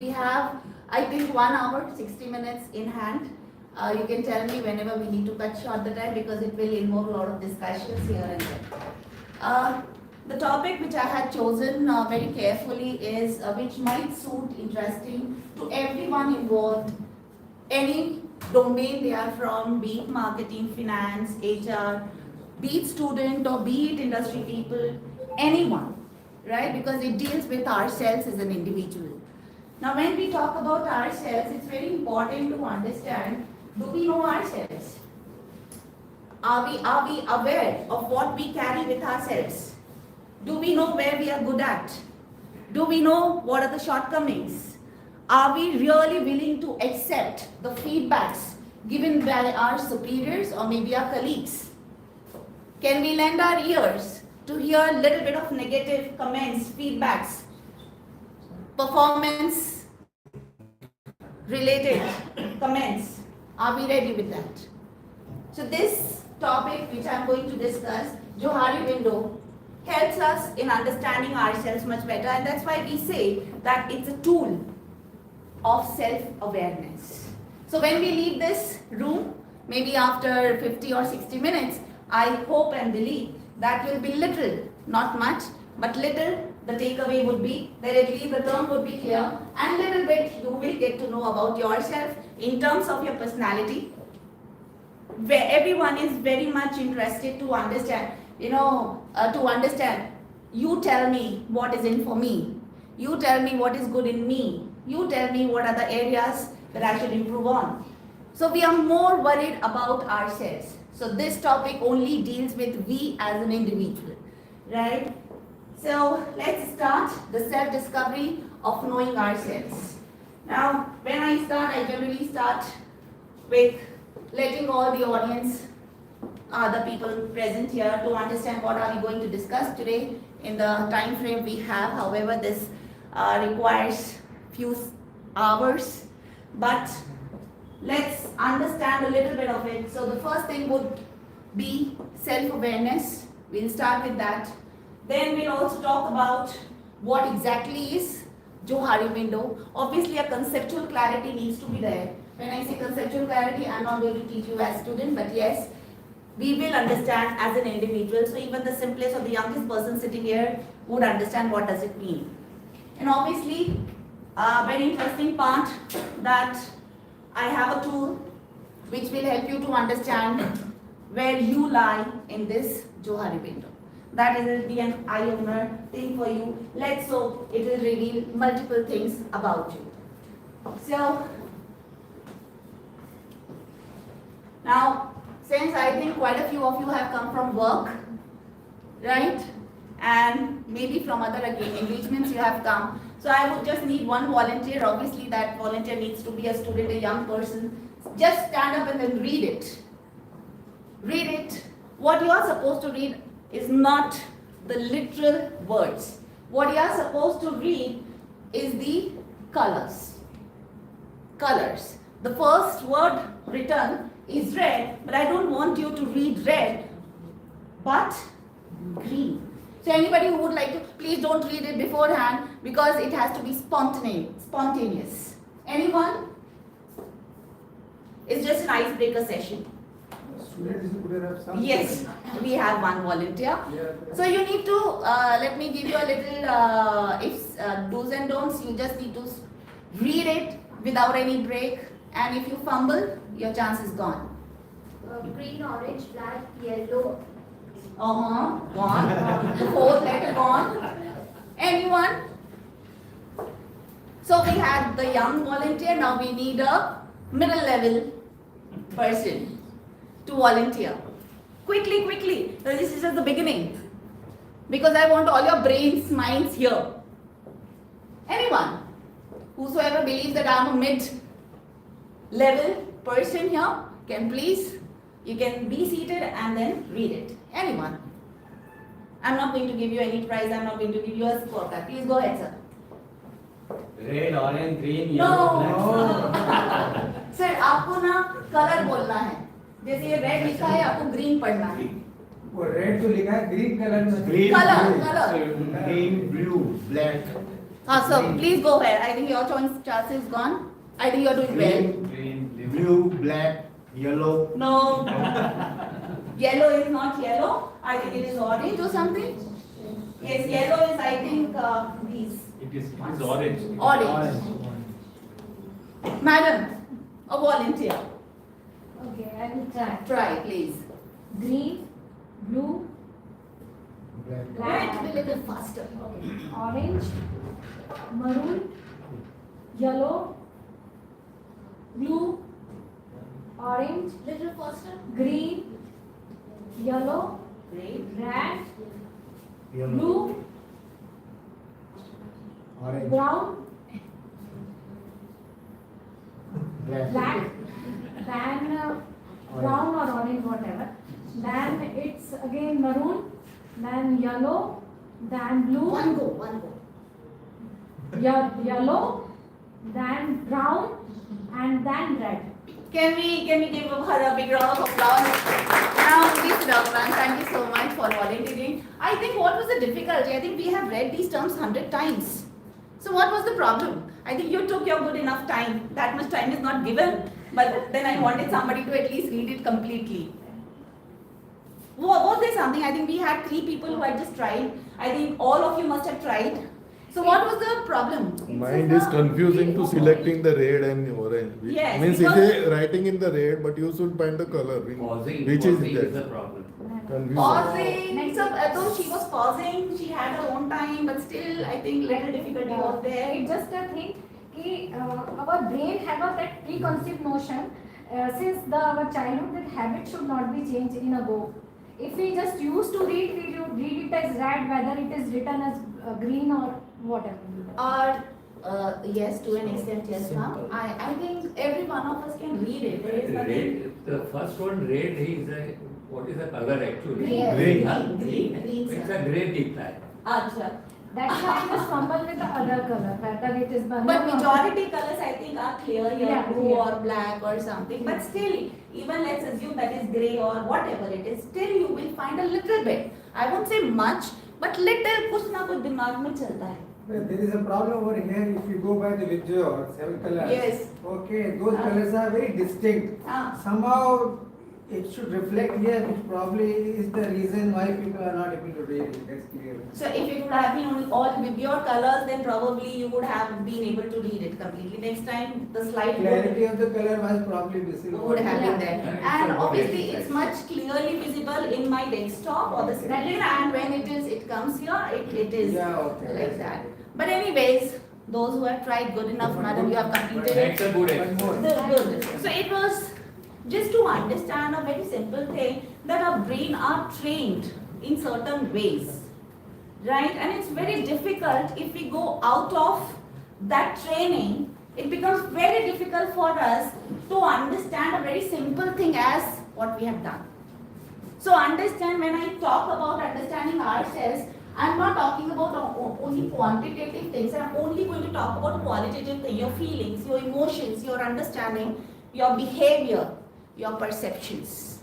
We have, I think, 1 hour, 60 minutes in hand. You can tell me whenever we need to cut short the time because it will involve a lot of discussions here and there. The topic which I had chosen very carefully is which might suit interesting to everyone involved, any domain they are from, be it marketing, finance, HR, be it student or be it industry people, anyone, right? Because it deals with ourselves as an individual. Now, when we talk about ourselves, it's very important to understand, do we know ourselves? Are we aware of what we carry with ourselves? Do we know where we are good at? Do we know what are the shortcomings? Are we really willing to accept the feedbacks given by our superiors or maybe our colleagues? Can we lend our ears to hear a little bit of negative comments, feedbacks, performance related comments? Are we ready with that? So this topic which I am going to discuss, Johari window, helps us in understanding ourselves much better, and that's why we say that it's a tool of self-awareness. So when we leave this room, maybe after 50 or 60 minutes, I hope and believe that will be little, not much, but little. The takeaway would be that at least the term would be clear, and little bit you will get to know about yourself in terms of your personality, where everyone is very much interested to understand, to understand. You tell me what is in for me. You tell me what is good in me. You tell me what are the areas that I should improve on. So we are more worried about ourselves. So this topic only deals with we as an individual, right? So let's start the self-discovery of knowing ourselves. Now, when I start, I generally start with letting all the audience, the people present here, to understand what are we going to discuss today in the time frame we have. However, this requires few hours, but let's understand a little bit of it. So the first thing would be self-awareness. We'll start with that. Then we'll also talk about what exactly is Johari window. Obviously, a conceptual clarity needs to be there. When I say conceptual clarity, I'm not going to teach you as student, but yes, we will understand as an individual. So even the simplest or the youngest person sitting here would understand what does it mean. And obviously, a very interesting part that I have a tool which will help you to understand where you lie in this Johari window. That will be an eye-opener thing for you. Let's hope it will reveal multiple things about you. So, now, since I think quite a few of you have come from work, right? And maybe from other engagements you have come. So I would just need one volunteer. Obviously, that volunteer needs to be a student, a young person. Just stand up and then read it. Read it. What you are supposed to read is not the literal words. What you are supposed to read is the colors. Colors. The first word written is red, but I don't want you to read red, but green. So anybody who would like to, please don't read it beforehand because it has to be spontaneous. Anyone? It's just an icebreaker session. Yes, we have one volunteer. So you need to, let me give you a little do's and don'ts. You just need to read it without any break. And if you fumble, your chance is gone. Green, orange, black, yellow. Gone. The fourth letter gone. Anyone? So we had the young volunteer. Now we need a middle level person to volunteer. Quickly, quickly. So this is just the beginning. Because I want all your brains, minds here. Anyone? Whosoever believes that I am a mid-level person here, can please, you can be seated and then read it. Anyone? I'm not going to give you any prize. I'm not going to give you a scorecard. Please go ahead, sir. Red orange green yellow black sir आपको ना colour बोलना है जैसे ये red लिखा है आपको green पढ़ना है वो रेड तो लिखा है ग्रीन कलर में colour green blue black So please go ahead. I think your chance is gone. I think you're doing well. Green, Blue, black, yellow. No. Yellow is not yellow. I think it is orange or something. Yes, yellow is I think these. It is orange. Orange. Madam, a volunteer. Okay, I will try. Try, please. Green, blue, Black. Wait black, a little faster. okay, orange, maroon, yellow, blue, orange, Little faster. green, yellow, Great. red, Yellow. blue, Orange. brown, Black. black, then brown or orange, whatever. Then it's again maroon, then yellow, then blue, One go. yellow, then brown, and then red. Can we give her a big round of applause? Now, please sit down, ma'am. Thank you so much for volunteering. I think what was the difficulty? I think we have read these terms 100 times. So what was the problem? I think you took your good enough time. That much time is not given. But then I wanted somebody to at least read it completely. Was there something? I think we had 3 people who had just tried. I think all of you must have tried. So what was the problem? Mind is confusing to selecting the red and orange. Yes, Means because- it is writing in the red, but you should find the color. Pausing, Which is pausing is the that? problem. Confusing. Pausing. So though she was pausing, she had her own time, but still I think little difficulty was there. It's just a thing कि our brain have a that preconceived notion since our childhood that habit should not be changed in a go. If we just used to read, we would read it as red, whether it is written as green or whatever. Or yes, to an extent, yes, ma'am. I think every one of us can read it. There is nothing. Red, the first one, red, is a, what is the color actually? Yes, Green. Huh? green, green, It's sir. a grey decline. Acha. That's why I just fumble with the other color, whether it is banana. But or- majority colors I think are clear here, Yeah, blue yeah. or black or something. But still, even let's assume that is grey or whatever it is, still you will find a little bit. I won't say much, but little कुछ ना कुछ दिमाग में चलता है. Well, there is a problem over here if you go by the visual 7 colors. Yes. Okay, those colors are very distinct. Ah. Somehow it should reflect here, which probably is the reason why people are not able to read it. That's clear. So if it would have been only all with your colors, then probably you would have been able to read it completely. Next time the slide Clarity of the color was probably missing. would have been there. Yeah. And Yeah. obviously it's much clearly visible in my desktop or the screen, and when it comes here, it is Yeah, okay. like that. But anyways, those who have tried, good enough, madam, you have completed That's it. a good One more. exercise. Good. So it was just to understand a very simple thing that our brain are trained in certain ways, right? And it's very difficult if we go out of that training. It becomes very difficult for us to understand a very simple thing as what we have done. So understand, when I talk about understanding ourselves, I'm not talking about only quantitative things. I'm only going to talk about qualitative things, your feelings, your emotions, your understanding, your behavior, your perceptions.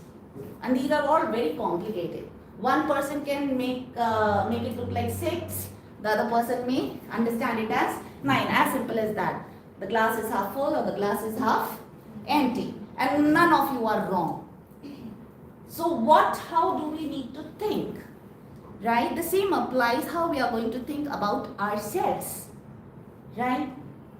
And these are all very complicated. One person can make it look like 6, the other person may understand it as 9, as simple as that. The glass is half full or the glass is half empty. And none of you are wrong. So how do we need to think? Right? The same applies how we are going to think about ourselves. Right?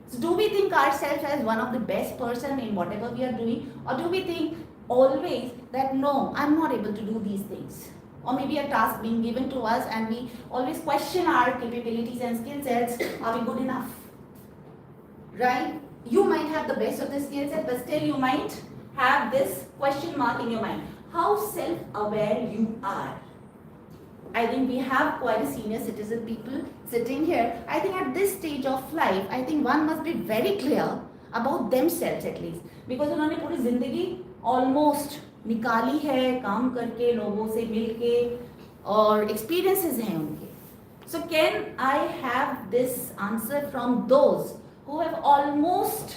So do we think ourselves as one of the best person in whatever we are doing? Or do we think always that no, I'm not able to do these things? Or maybe a task being given to us and we always question our capabilities and skill sets. Are we good enough? Right? You might have the best of the skill set, but still you might have this question mark in your mind. How self-aware you are. I think we have quite a senior citizen people sitting here. I think at this stage of life, I think one must be very clear about themselves at least. Because उन्होंने पूरी जिंदगी almost निकाली है काम करके लोगों से मिलके और experiences हैं उनके. So can I have this answer from those who have almost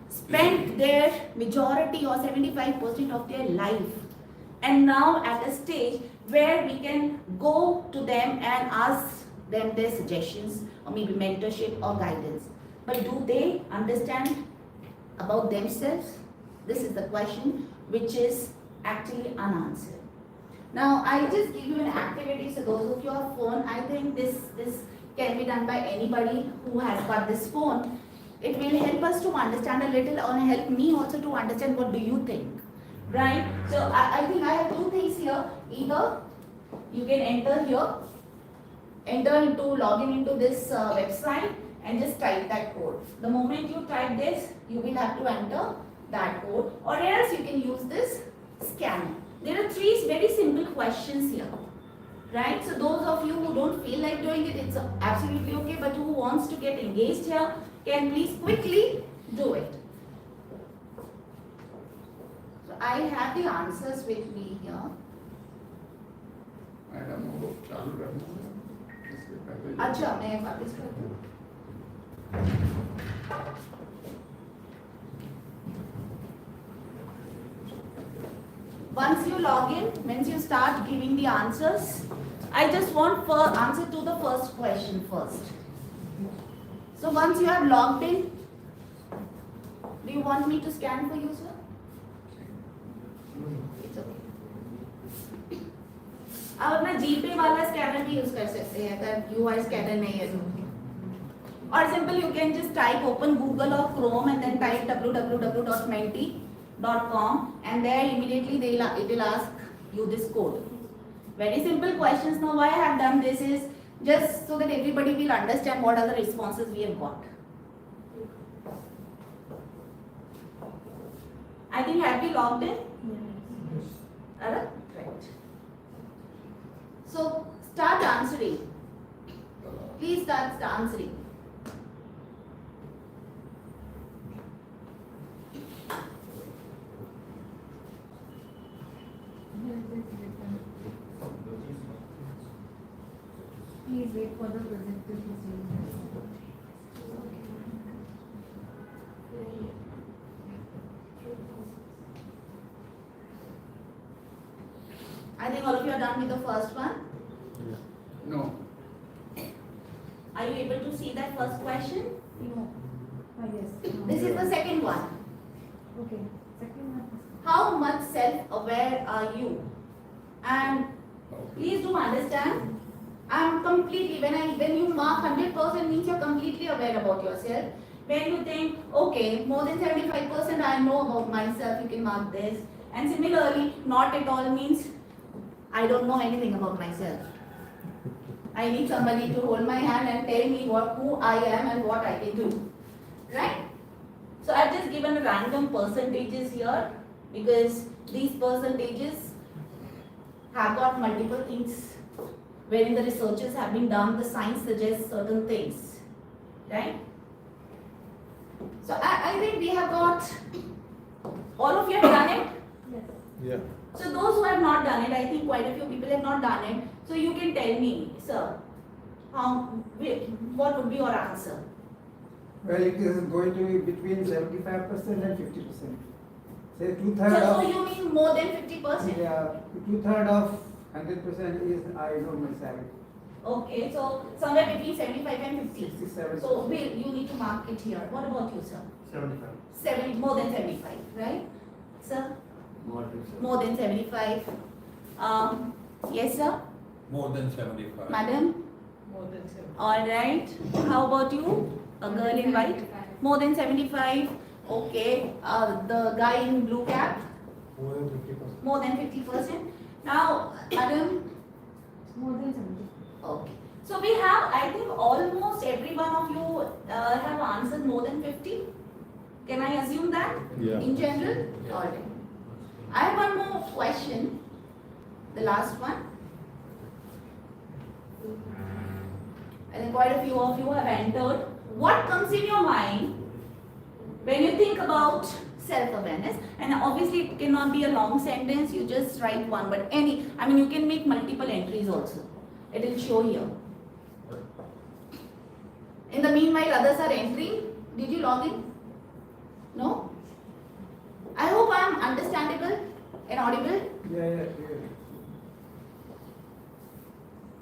spent their majority or 75% of their life and now at a stage where we can go to them and ask them their suggestions or maybe mentorship or guidance. But do they understand about themselves? This is the question which is actually unanswered. Now, I just give you an activity. So those of you have phone, I think this can be done by anybody who has got this phone. It will help us to understand a little, or help me also to understand what do you think, right? So I think I have two things here. Either you can log in into this website and just type that code. The moment you type this, you will have to enter that code, or else you can use this scanner. There are three very simple questions here, right? So those of you who don't feel like doing it, it's absolutely okay, but who wants to get engaged here, can please quickly do it. So I have the answers with me here. Madam वो चालू रखना है इसके पहले अच्छा, मैं वापस करती हूँ. Once you log in, once you start giving the answers, I just want answer to the first question first. So once you have logged in, do you want me to scan for you, sir? It's okay. आप अपना जीपे वाला scanner भी use कर सकते हैं अगर UI scanner नहीं है तो. Or simple, you can just type, open Google or Chrome and then type www.menti.com and there immediately it will ask you this code. Very simple questions. Now why I have done this is just so that everybody will understand what are the responses we have got. I think have we logged in? Alright? Right. So start answering. Please start answering. Please wait for the projector to change. I think all of you are done with the first one. No. Are you able to see that first question? No. Yes. This is the second one. Okay. Second one. How much self-aware are you? And please do understand, I'm completely, when you mark 100% means you're completely aware about yourself. When you think, okay, more than 75% I know about myself, you can mark this. And similarly, not at all means I don't know anything about myself. I need somebody to hold my hand and tell me who I am and what I can do. Right? So I've just given random percentages here because these percentages have got multiple things wherein the researches have been done, the science suggests certain things. Right? So I think we have got, all of you have done it? Yes. Yeah. So those who have not done it, I think quite a few people have not done it. So you can tell me, sir, what would be your answer? Well, it is going to be between 75% and 50%. Say So, 2/3 so of, you mean more than 50%? yeah, 2/3 of 100% is I know myself. Okay, so somewhere between 75 and 50. 67. So you need to mark it here. What about you, sir? 75. More than 75, right? Sir? More than seven. More than 75. Yes, sir? More than 75. Madam? More than 7. All right. How about you? A girl in white? More than 75. Okay. The guy in blue cap? More than 50%. More than 50%. Now, Adam? More than 70. Okay. So we have, I think almost every one of you have answered more than 50. Can I assume that? Yeah. In general? All right. I have one more question. The last one. I think quite a few of you have entered. What comes in your mind when you think about self-awareness? And obviously it cannot be a long sentence, you just write one, but you can make multiple entries also. It will show here. In the meanwhile, others are entering. Did you log in? No? I hope I am understandable and audible. Yeah, yeah, yeah.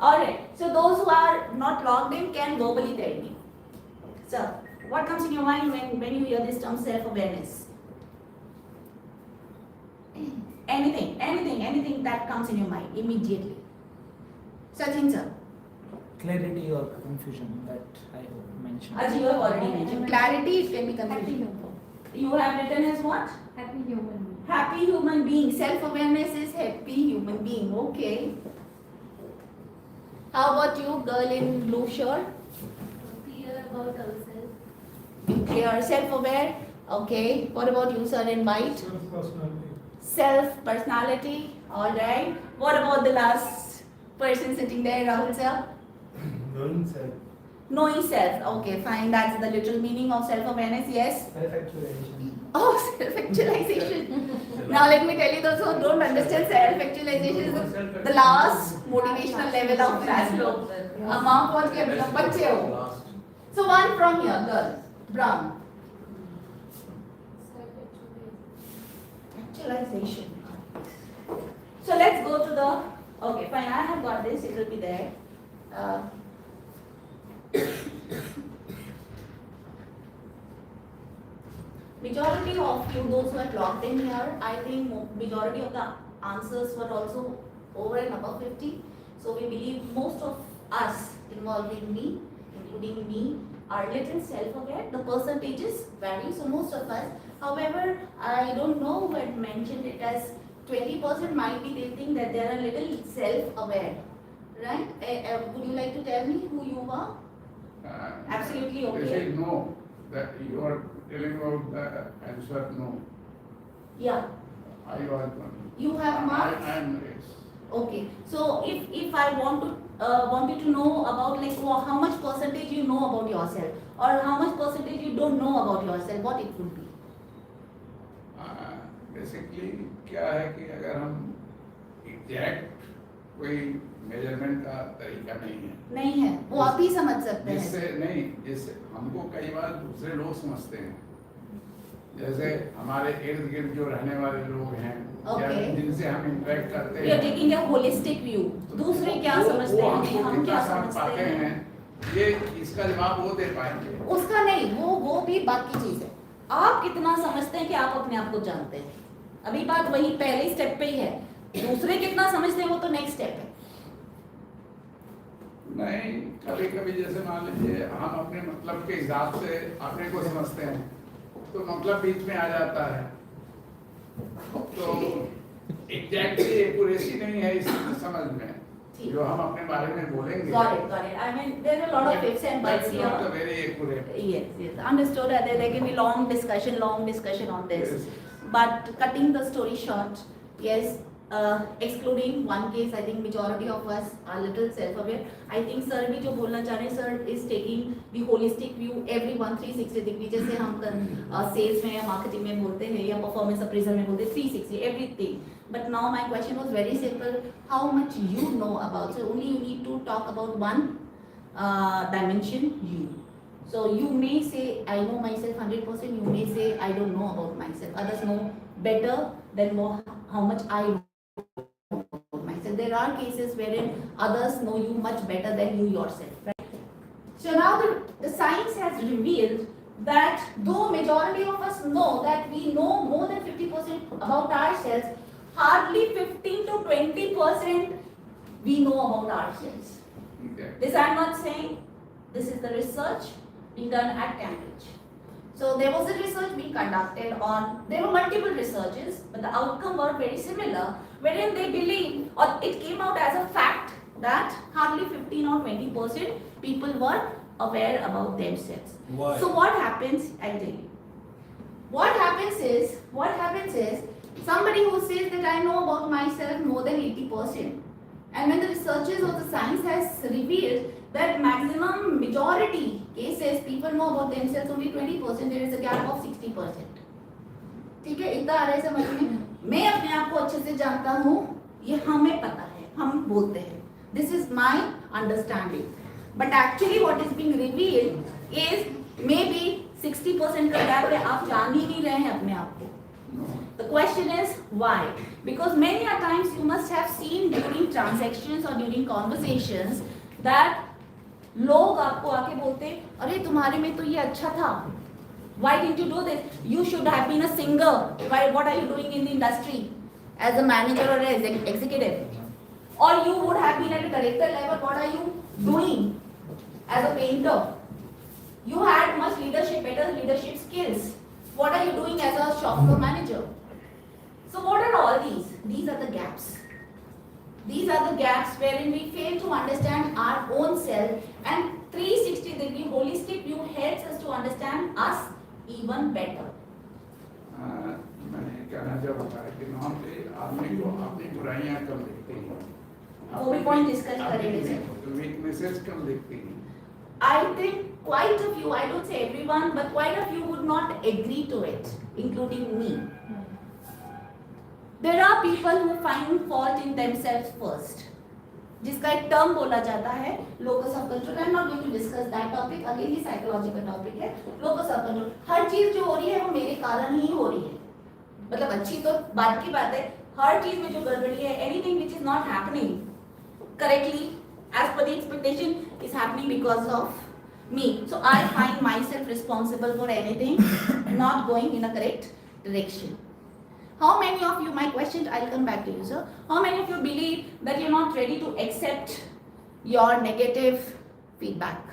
Alright, so those who are not logged in can verbally tell me. So, what comes in your mind when you hear this term self-awareness? Anything that comes in your mind immediately. Sachin sir, Clarity or confusion that I mentioned. as you have already mentioned, clarity it can be Happy confusing. human. You have written as what? Happy human being. Happy human being. Self-awareness is happy human being. Okay. How about you, girl in blue shirt? Clear about ourselves. You are self-aware. Okay. What about you, sir, in white? Self-personality. Self-personality. All right. What about the last person sitting there, Rahul sir? Knowing self. Knowing self. Okay, fine. That's the literal meaning of self-awareness. Yes. Self-actualization. Oh, self-actualization. Now let me tell you, those who don't understand self-actualization is the last motivational level of Maslow. Among what के बच्चे हो. So one from here, girl, brown. Actualization. So let's go to the. Okay, fine. I have got this. It will be there. Majority of you, those who are logged in here, I think majority of the answers were also over and above 50. So we believe most of us, involving me, including me, are little self-aware. The percentages vary, so most of us. However, I don't know who had mentioned it as 20% might be they think that they are a little self-aware, right? Would you like to tell me who you are? Absolutely okay. They say no, that you are telling about the answer no. Yeah, I was one. you have marked. I am yes. Okay, so if I want you to know about like how much percentage you know about yourself or how much percentage you don't know about yourself, what it would be? Basically क्या है कि अगर हम exact कोई measurement का तरीका नहीं है, नहीं है, वो आप ही समझ सकते हैं. जिससे नहीं, जिससे हमको कई बार दूसरे लोग समझते हैं, जैसे हमारे इर्द गिर्द जो रहने वाले लोग हैं या Okay. जिनसे हम इंटरेक्ट करते We are हैं, taking a holistic view. दूसरे क्या समझते हैं, हमको हम क्या कितना समझ समझते पाते हैं. हैं, ये इसका जवाब वो दे पाएंगे. उसका नहीं, वो भी बात की चीज है. आप कितना समझते हैं कि आप अपने आप को जानते हैं. अभी बात वही पहले स्टेप पे ही है. दूसरे कितना समझते हैं वो तो नेक्स्ट स्टेप है. नहीं, कभी कभी जैसे मान लीजिए हम अपने मतलब के हिसाब से अपने को समझते हैं, तो मतलब बीच में आ जाता है, तो एग्जैक्टली एक्यूरेसी नहीं है इस समझ में जो हम अपने बारे में बोलेंगे. Got it. I mean, there are a lot of ifs and buts That's here. not very accurate. Yes. Understood. There can be long discussion on this. Yes. But cutting the story short, yes, excluding one case, I think majority of us are little self-aware. I think sir भी जो बोलना चाह रहे हैं, sir is taking the holistic view, everyone 360 degree, जैसे हम sales में या marketing में बोलते हैं या performance appraisal में बोलते हैं 360 everything. But now my question was very simple: how much you know about? So only you need to talk about one dimension, you. So you may say I know myself 100%. You may say I don't know about myself. Others know better than how much I know about myself. There are cases wherein others know you much better than you yourself. Right? So now the science has revealed that though majority of us know that we know more than 50% about ourselves, hardly 15 to 20% we know about ourselves. Exactly. This I am not saying. This is the research being done at Cambridge. So there was a research being conducted on, there were multiple researches, but the outcome were very similar, wherein they believe, or it came out as a fact, that hardly 15 or 20% people were aware about themselves. Why? So what happens, I'll tell you. What happens is, somebody who says that I know about myself more than 80%, and when the researchers of the science has revealed that maximum majority cases people know about themselves only 20%, there is a gap of 60%. ठीक है, इतना आ रहा है समझ में. मैं अपने आप को अच्छे से जानता हूँ, ये हमें पता है, हम बोलते हैं. This is my understanding. But actually what is being revealed is maybe 60% का gap है, आप जान ही नहीं रहे हैं अपने आप को. No. The question is why? Because many a times you must have seen during transactions or during conversations that लोग आपको आके बोलते अरे तुम्हारे में तो ये अच्छा था. Why didn't you do this? You should have been a singer. Why? What are you doing in the industry as a manager or as an executive? Or you would have been at a director level. What are you doing as a painter? You had much leadership, better leadership skills. What are you doing as a shop floor manager? So what are all these? These are the gaps. These are the gaps wherein we fail to understand our own self, and 360-degree holistic view helps us to understand us even better. मैंने कहना चाहता था कि normally आदमी को अपनी बुराइयां कम दिखती हैं, वो भी point discuss करेंगे सर. वीकनेसेस कम दिखती हैं. I think quite a few, I don't say everyone, but quite a few would not agree to it, including me. There are people who find fault in themselves first. जिसका एक term बोला जाता है locus of control. I'm not going to discuss that topic. Again, ये psychological topic है. Locus of control. हर चीज जो हो रही है वो मेरे कारण ही हो रही है. मतलब अच्छी तो बात की बात है. हर चीज में जो गड़बड़ी है, anything which is not happening correctly as per the expectation is happening because of me. So I find myself responsible for anything not going in a correct direction. How many of you, my question, I'll come back to you, sir. How many of you believe that you're not ready to accept your negative feedback?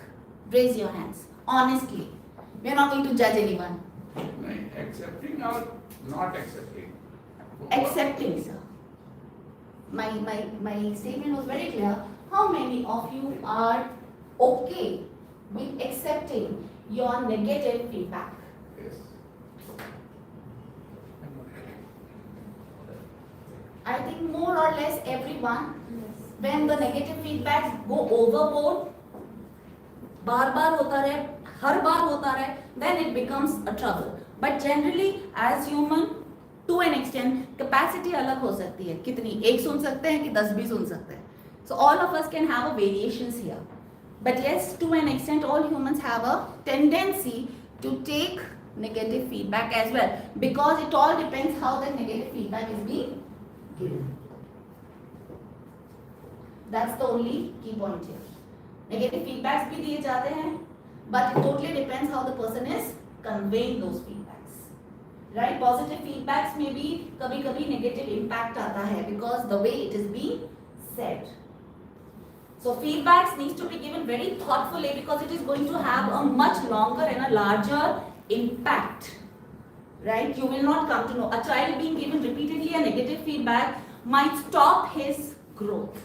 Raise your hands. Honestly. We're not going to judge anyone. नहीं, accepting or not accepting? Accepting, sir. My statement was very clear. How many of you are okay with accepting your negative feedback? Yes. I think more or less everyone, when the negative feedbacks go overboard, बार होता रहे, हर बार होता रहे, then it becomes a trouble. But generally, as human, to an extent, capacity अलग हो सकती है. कितनी? एक सुन सकते हैं कि 10 भी सुन सकते हैं. So all of us can have a variations here. But yes, to an extent, all humans have a tendency to take negative feedback as well, because it all depends how the negative feedback is being given. That's the only key point here. Negative feedbacks भी दिए जाते हैं, but it totally depends how the person is conveying those feedbacks. Right? Positive feedbacks में भी कभी-कभी negative impact आता है because the way it is being said. So feedbacks needs to be given very thoughtfully because it is going to have a much longer and a larger impact. Right? You will not come to know. A child being given repeatedly a negative feedback might stop his growth.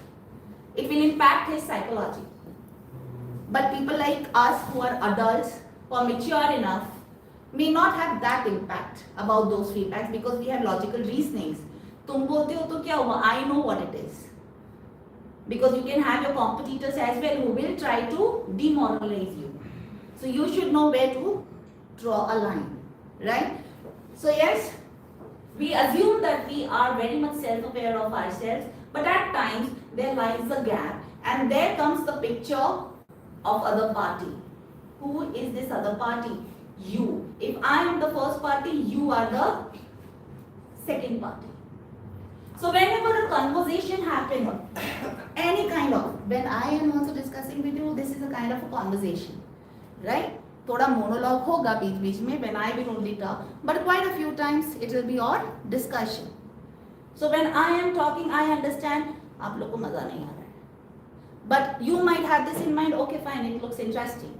It will impact his psychology. But people like us who are adults, who are mature enough, may not have that impact about those feedbacks because we have logical reasonings. तुम बोलते हो तो क्या हुआ? I know what it is. Because you can have your competitors as well who will try to demoralize you. So you should know where to draw a line, right? So yes, we assume that we are very much self-aware of ourselves, but at times there lies a gap, and there comes the picture of other party. Who is this other party? You. If I am the first party, you are the second party. So whenever a conversation happens, any kind of, when I am also discussing with you, this is a kind of a conversation, right? थोड़ा monologue होगा बीच बीच में when I will only talk, but quite a few times it will be on discussion. So when I am talking, I understand आप लोग को मजा नहीं आ रहा है, but you might have this in mind. Okay, fine, it looks interesting.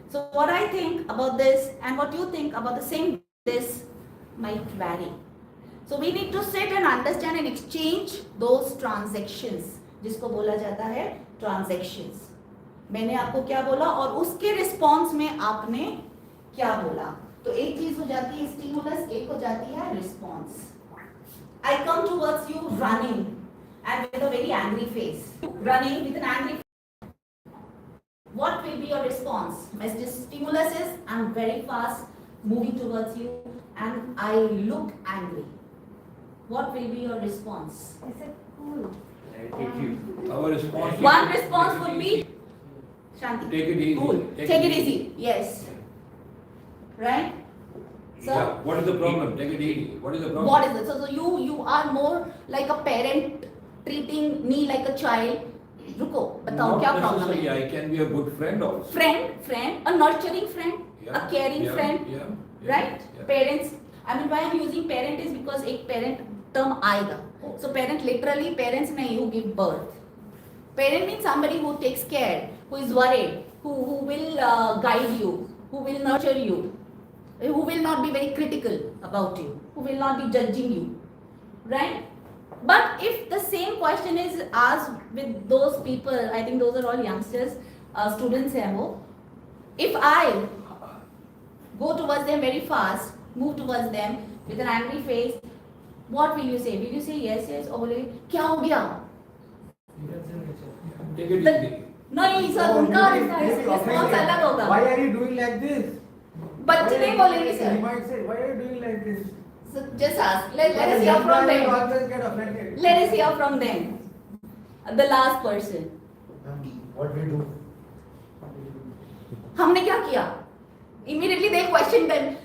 So what I think about this and what you think about the same this might vary. So we need to sit and understand and exchange those transactions, जिसको बोला जाता है transactions. मैंने आपको क्या बोला और उसके रिस्पॉन्स में आपने क्या बोला. तो एक चीज हो जाती है स्टिमुलस, एक हो जाती है response. I come towards you running and with a very angry face. Running with an angry face. What will be your response? My stimulus is I'm very fast moving towards you and I look angry. What will be your response? I said cool. Take you. Our response. One response would be Shanti. Take it easy. Cool. Take it easy. Yes. Right? Yeah, what is the problem? Take it easy. What is the problem? What is it? So you are more like a parent treating me like a child. रुको, बताओ Not क्या problem necessarily, है? I can be a good friend also. Friend, a nurturing friend, Yeah, a caring yeah, friend, yeah, yeah, right? yeah. Parents. I mean, why I'm using parent is because एक parent term आएगा. So parent literally parents नहीं who give birth. Parent means somebody who takes care, who is worried, who will guide you, who will nurture you, who will not be very critical about you, who will not be judging you, right? But if the same question is asked with those people, I think those are all youngsters, students हैं वो. If I go towards them very fast, move towards them with an angry face, what will you say? Will you say yes, yes, or बोले क्या हो गया? Take it The- easy. नहीं sir, उनका response अलग होगा. Why are you doing like this? बच्चे नहीं बोलेंगे He sir. might say, why are you doing like this? So just ask. Let us hear from them. Always get offended. Let us hear from them. The last person. What we do? हमने क्या किया? Immediately they question them,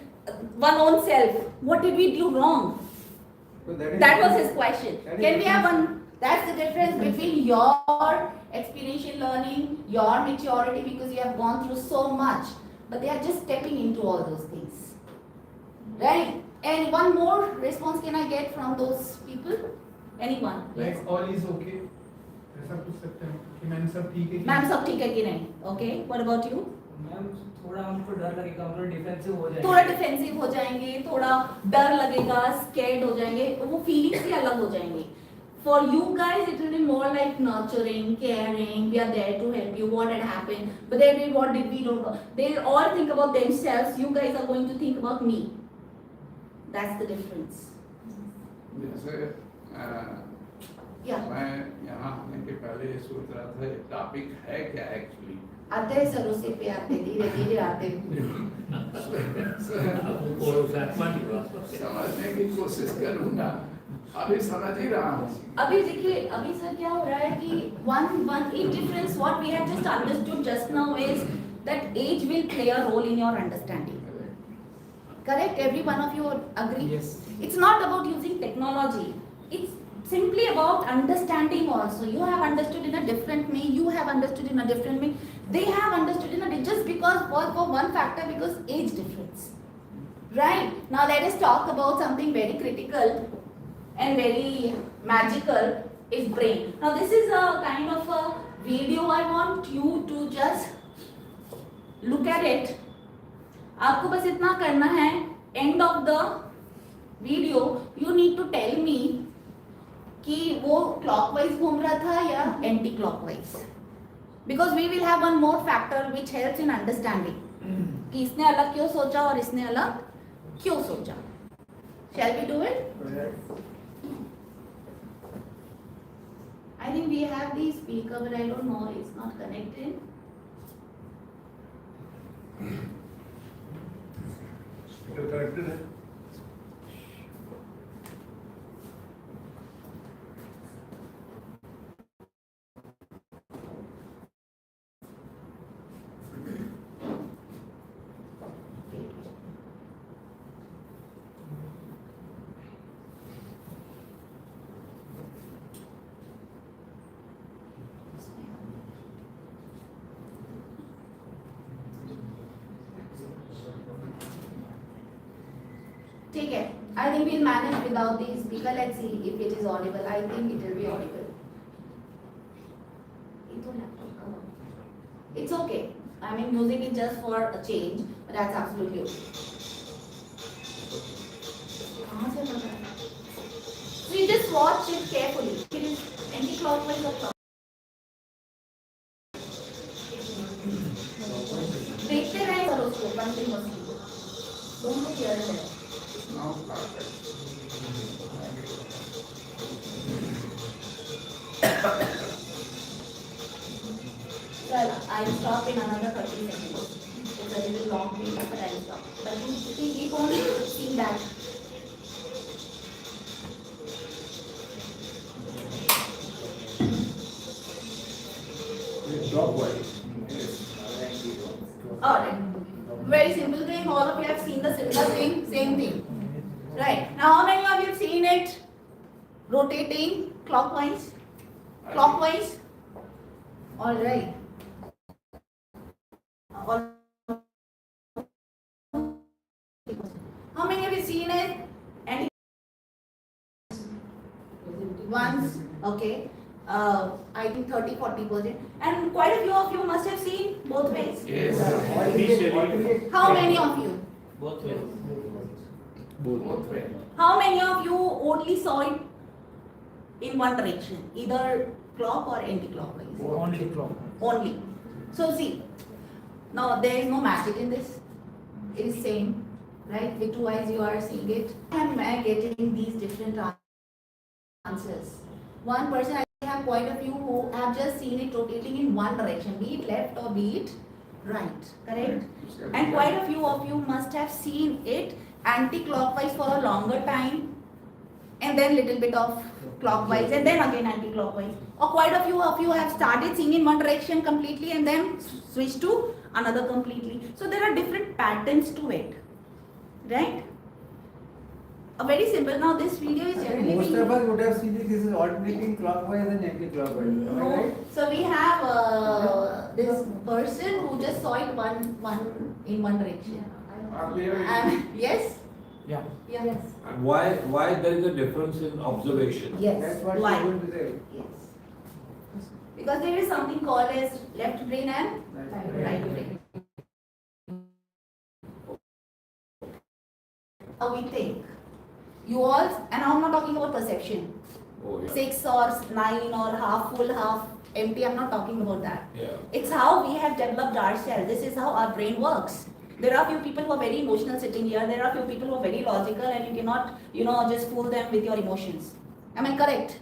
one own self. What did we do wrong? So is- That was his question. that is Can we have different. one? That's the difference between your experiential learning, your maturity, because you have gone through so much. But they are just stepping into all those things. Right? And one more response can I get from those people? Anyone? Yes. Like all is okay. ऐसा पूछ सकते हैं कि ma'am सब ठीक है कि ma'am सब ठीक है कि नहीं? Okay. What about you? Ma'am थोड़ा हमको डर लगेगा, हम लोग डिफेंसिव हो जाएंगे. थोड़ा डिफेंसिव हो जाएंगे, थोड़ा डर लगेगा, स्कैर्ड हो जाएंगे, वो फीलिंग्स ही अलग हो जाएंगे. For you guys, it will be more like nurturing, caring. We are there to help you. What had happened? But then, what did we do? They'll all think about themselves. You guys are going to think about me. That's the difference. जैसे Yeah. मैं यहाँ आने के पहले ये सोच रहा था टॉपिक है क्या एक्चुअली. आते हैं सर उसी पे आते धीरे धीरे आते. समझने की कोशिश करूँगा. अभी समझ ही रहा हूँ. अभी देखिए, अभी सर क्या हो रहा है कि one difference what we have just understood just now is that age will play a role in your understanding. Correct? Every one of you agree? Yes. It's not about using technology. It's simply about understanding also. You have understood in a different way. You have understood in a different way. They have understood in a just because for one factor, because age difference. Right? Now let us talk about something very critical and very magical is brain. Now this is a kind of a video. I want you to just look at it. आपको बस इतना करना है, end of the video you need to tell me कि वो clockwise घूम रहा था या anti clockwise, because we will have one more factor which helps in understanding कि इसने अलग क्यों सोचा और इसने अलग क्यों सोचा. Shall we do it? I think we have the speaker, but I don't know, it's not connected. Connected है. ठीक है. I think we'll manage without the speaker. Let's see if it is audible. I think it will be audible. It's okay. I mean, using it just for a change, but that's absolutely okay. कहाँ से पता है? So you just watch it carefully. It is anti-clockwise or clockwise. देखते रहे sir उसको continuously. दोनों clear है. Now perfect. Well, I'll stop in another 30 seconds. It's a little long video, but I'll stop. But you keep on seeing that. Clockwise. Alright. Very simple thing, all of you have seen. seen the similar thing? Same thing. Right. Now, how many of you have seen it rotating clockwise? Clockwise? All right. How many of you seen it? Any once? Okay. I think 30-40%. And quite a few of you must have seen both ways. Initially, How many of you? both ways. Both way. How many of you only saw it in one direction, either clock or anti-clockwise? Only clock. Only. So see, now there is no magic in this. It is same, right? With two eyes you are seeing it. Am I getting these different answers? One person, I have quite a few who have just seen it rotating in one direction, be it left or be it right, correct? And quite a few of you must have seen it anti-clockwise for a longer time, and then little bit of clockwise, and then again anti-clockwise. Or quite a few of you have started seeing in one direction completely and then switch to another completely. So there are different patterns to it, right? A very simple. Now this video is generally Most being- of us would have seen this is alternating clockwise and anti-clockwise. Am I No. right? So we have this person who just saw it one in one direction. Earlier, And yes, Yeah. yes, And why there is a difference in observation? yes. That's what Why? she's going to say. Yes. Because there is something called as left brain and right brain. How we think. You all, and I'm not talking about perception. Oh, yeah. 6 or 9 or half full, half empty. I'm not talking about that. Yeah. It's how we have developed ourselves. This is how our brain works. There are few people who are very emotional sitting here. There are few people who are very logical, and you cannot, just fool them with your emotions. Am I correct?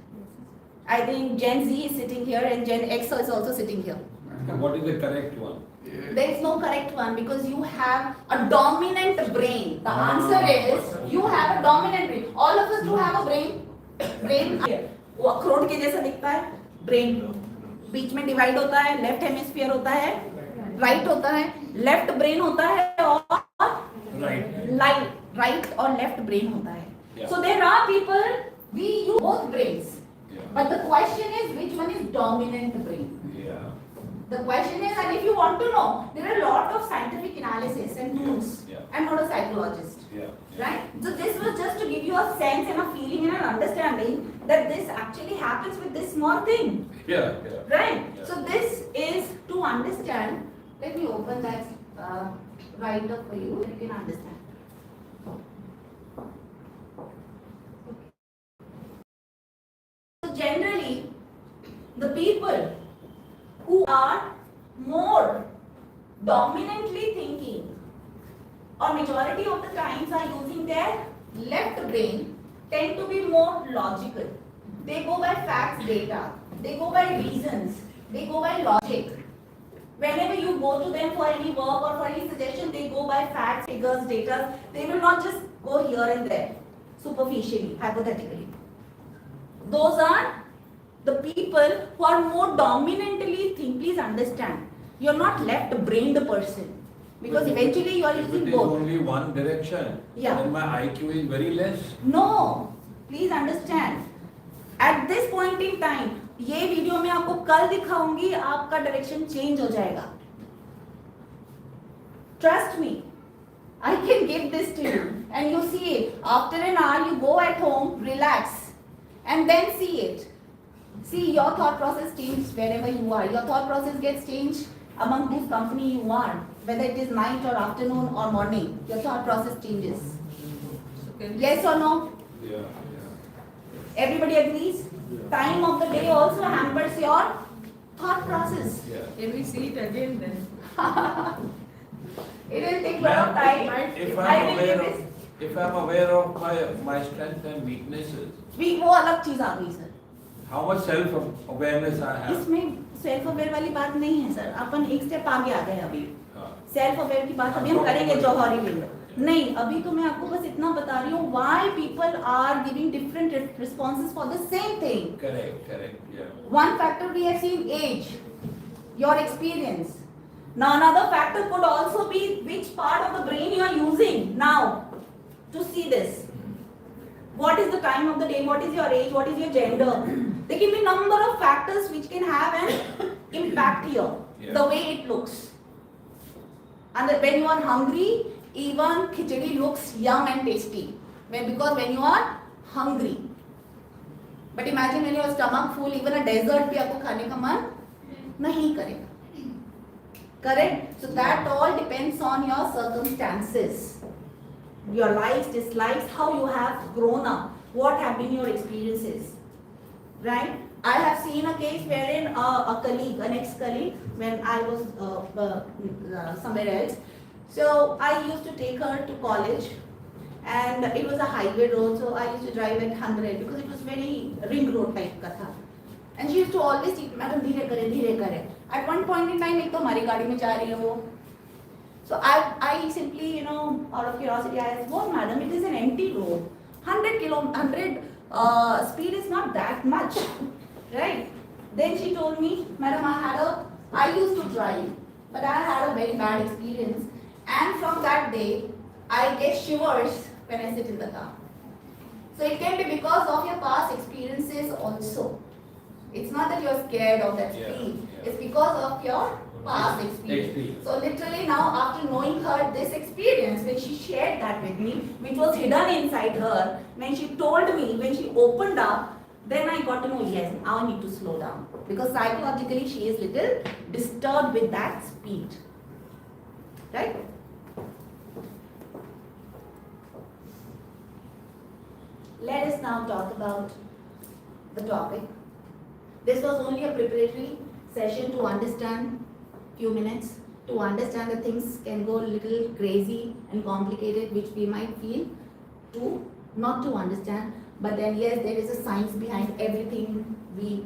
I think Gen Z is sitting here and Gen X is also sitting here. And what is the correct one? There is no correct one because you have a dominant brain. The answer is you have a dominant brain. All of us do have a brain. Brain वो अखरोट के जैसा दिखता है. Brain बीच में divide होता है. Left hemisphere होता है. राइट होता है. लेफ्ट ब्रेन होता है और राइट और लेफ्ट ब्रेन होता है. Yeah. So there are people we use both brains. Yeah. But the question is which one is dominant brain? Yeah. The question is, and if you want to know, there are a lot of scientific analysis and tools. Yeah. I'm not a psychologist, Yeah. right? So this was just to give you a sense and a feeling and an understanding that this actually happens with this small thing, Yeah. Yeah. right? Yeah. So this is to understand. Let me open that right up for you. You can understand. So generally, the people who are more dominantly thinking or majority of the times are using their left brain tend to be more logical. They go by facts, data. They go by reasons. They go by logic. Whenever you go to them for any work or for any suggestion, they go by facts, figures, data. They will not just go here and there, superficially, hypothetically. Those are the people who are more dominantly think. Please understand, you are not left-brained person because eventually you are If it using is both. only one direction, Yeah. then my IQ is very less. No, please understand. At this point in time, ये video में आपको कल दिखाऊंगी, आपका direction change हो जाएगा. Trust me, I can give this to you, and you see it. After an hour, you go at home, relax, and then see it. See your thought process change wherever you are. Your thought process gets changed among whose company you are, whether it is night or afternoon or morning. Your thought process changes. Yes or no? Yeah. Everybody agrees? Time of the day also hampers your thought process. Yeah. Can we see it again then? It will take a lot of time. If I I'm will aware give of, this. if I'm aware of my strengths and weaknesses, वो अलग चीज आ गई sir. how much self-awareness I have. इसमें self aware वाली बात नहीं है sir. अपन एक स्टेप आगे आ गए अभी. हाँ. सेल्फ अवेयर की बात अभी हम करेंगे जौहरी विंडो. नहीं, अभी तो मैं आपको बस इतना बता रही हूँ why people are giving different responses for the same thing. Correct, yeah. One factor we have seen age, your experience. Now another factor could also be which part of the brain you are using now to see this. What is the time of the day? What is your age? What is your gender? There can be number of factors which can have an impact here. Yeah. The way it looks. And that when you are hungry, even khichdi looks yum and tasty. Because when you are hungry. But imagine when your stomach full, even a dessert भी आपको खाने का मन नहीं करेगा. Correct? So that all depends on your circumstances. Your likes, dislikes, how you have grown up, what have been your experiences. Right? I have seen a case wherein a colleague, an ex-colleague, when I was somewhere else. So I used to take her to college, and it was a highway road, so I used to drive at 100 because it was very ring road type ka tha. And she used to always say, "Madam, धीरे करे, धीरे करे." At one point in time, एक तो हमारी गाड़ी में जा रही है वो. So I simply, out of curiosity, I asked, "Oh, madam, it is an empty road. 100 speed is not that much, right?" Then she told me, "Madam, I used to drive, but I had a very bad experience, and from that day, I get shivers when I sit in the car." So it can be because of your past experiences also. It's not that you're scared of that speed. It's because of your past experience. So literally now, after knowing her this experience, when she shared that with me, which was hidden inside her, when she told me, when she opened up, then I got to know, yes, now I need to slow down. Because psychologically she is little disturbed with that speed. Right? Let us now talk about the topic. This was only a preparatory session to understand few minutes, to understand that things can go a little crazy and complicated, which we might feel to not to understand. But then yes, there is a science behind everything we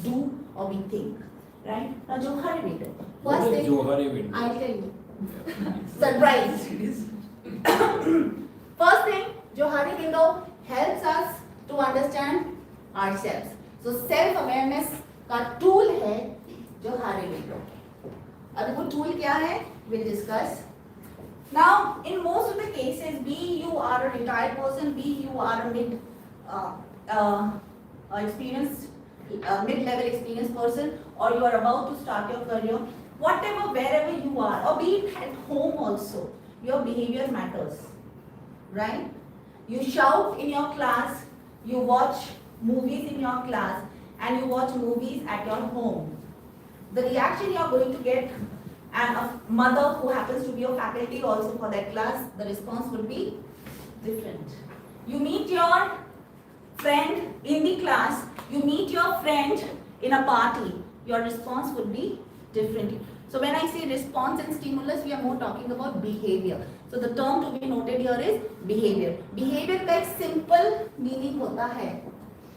do or we think. Right? Now Johari window. First thing, Johari window? I'll tell you. Surprise! First thing, Johari window helps us to understand ourselves. So self-awareness का tool है Johari window. अब वो tool क्या है? We'll discuss. Now, in most of the cases, be you are a retired person, be you are a mid-level experienced person, or you are about to start your career, whatever, wherever you are, or be it at home also, your behavior matters, right? You shout in your class, you watch movies in your class, and you watch movies at your home. The reaction you are going to get, and a mother who happens to be a faculty also for that class, the response will be different. You meet your friend in the class, you meet your friend in a party, your response will be different. So when I say response and stimulus, we are more talking about behavior. So the term to be noted here is behavior. Behavior का एक simple meaning होता है,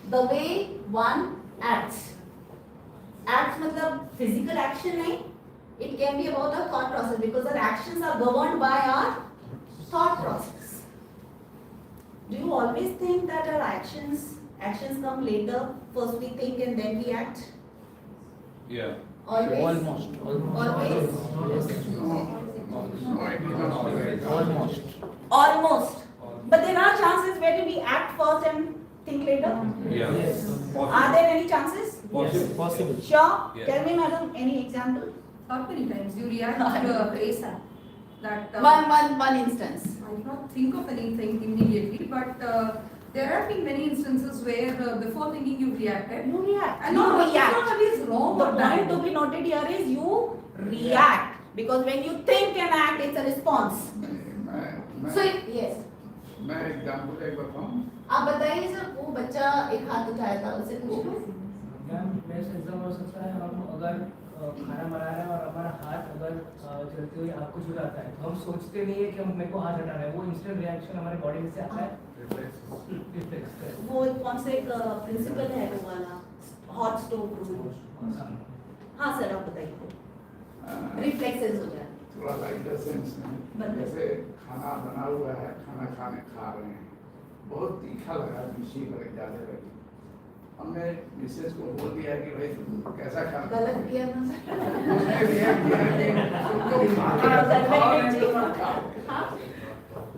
the way one acts. Acts मतलब physical action नहीं, it can be about our thought process, because our actions are governed by our thought process. Do you always think that our actions come later? First we think and then we act? Yeah. Always? Almost. Always? Almost. Almost. But there are chances where we act first and think later? Yeah. Yes. Are there any chances? Yes, possible. Sure. Yeah. Tell me, madam, any example? Not many times. You react ASAP. That One instance. I cannot think of anything immediately, but there have been many instances where before thinking you reacted. You react. And You no, it's react. not always wrong The or point bad. to be noted here is you react. Because when you think and act, it's a response. So, yes. मैं example एक बताऊं. आप बताइए sir, वो बच्चा एक हाथ उठाया था, उसे पूछो. मैम बेस्ट एग्जाम हो सकता है, हम अगर खाना बना रहे हैं और हमारा हाथ अगर चलते हुए आग को छू जाता है, तो हम सोचते नहीं है कि हम मेरे को हाथ हटाना है, वो इंस्टेंट रिएक्शन हमारे बॉडी में से आता है. रिफ्लेक्स. वो कौन सा एक प्रिंसिपल है वो वाला, हॉट स्टोव रूल. हाँ सर, आप बताइए. रिफ्लेक्सेस हो जाए. थोड़ा सा इन द सेंस में, जैसे खाना बना हुआ है, खाना खा रहे हैं, बहुत तीखा लगा, मिर्ची लग ज्यादा लगी, हमने मिसेज को बोल दिया कि भाई तुम कैसा खाना गलत किया ना सर। उसने react किया कि तुमको खाना है तो खाओ नहीं तो मत खाओ। हाँ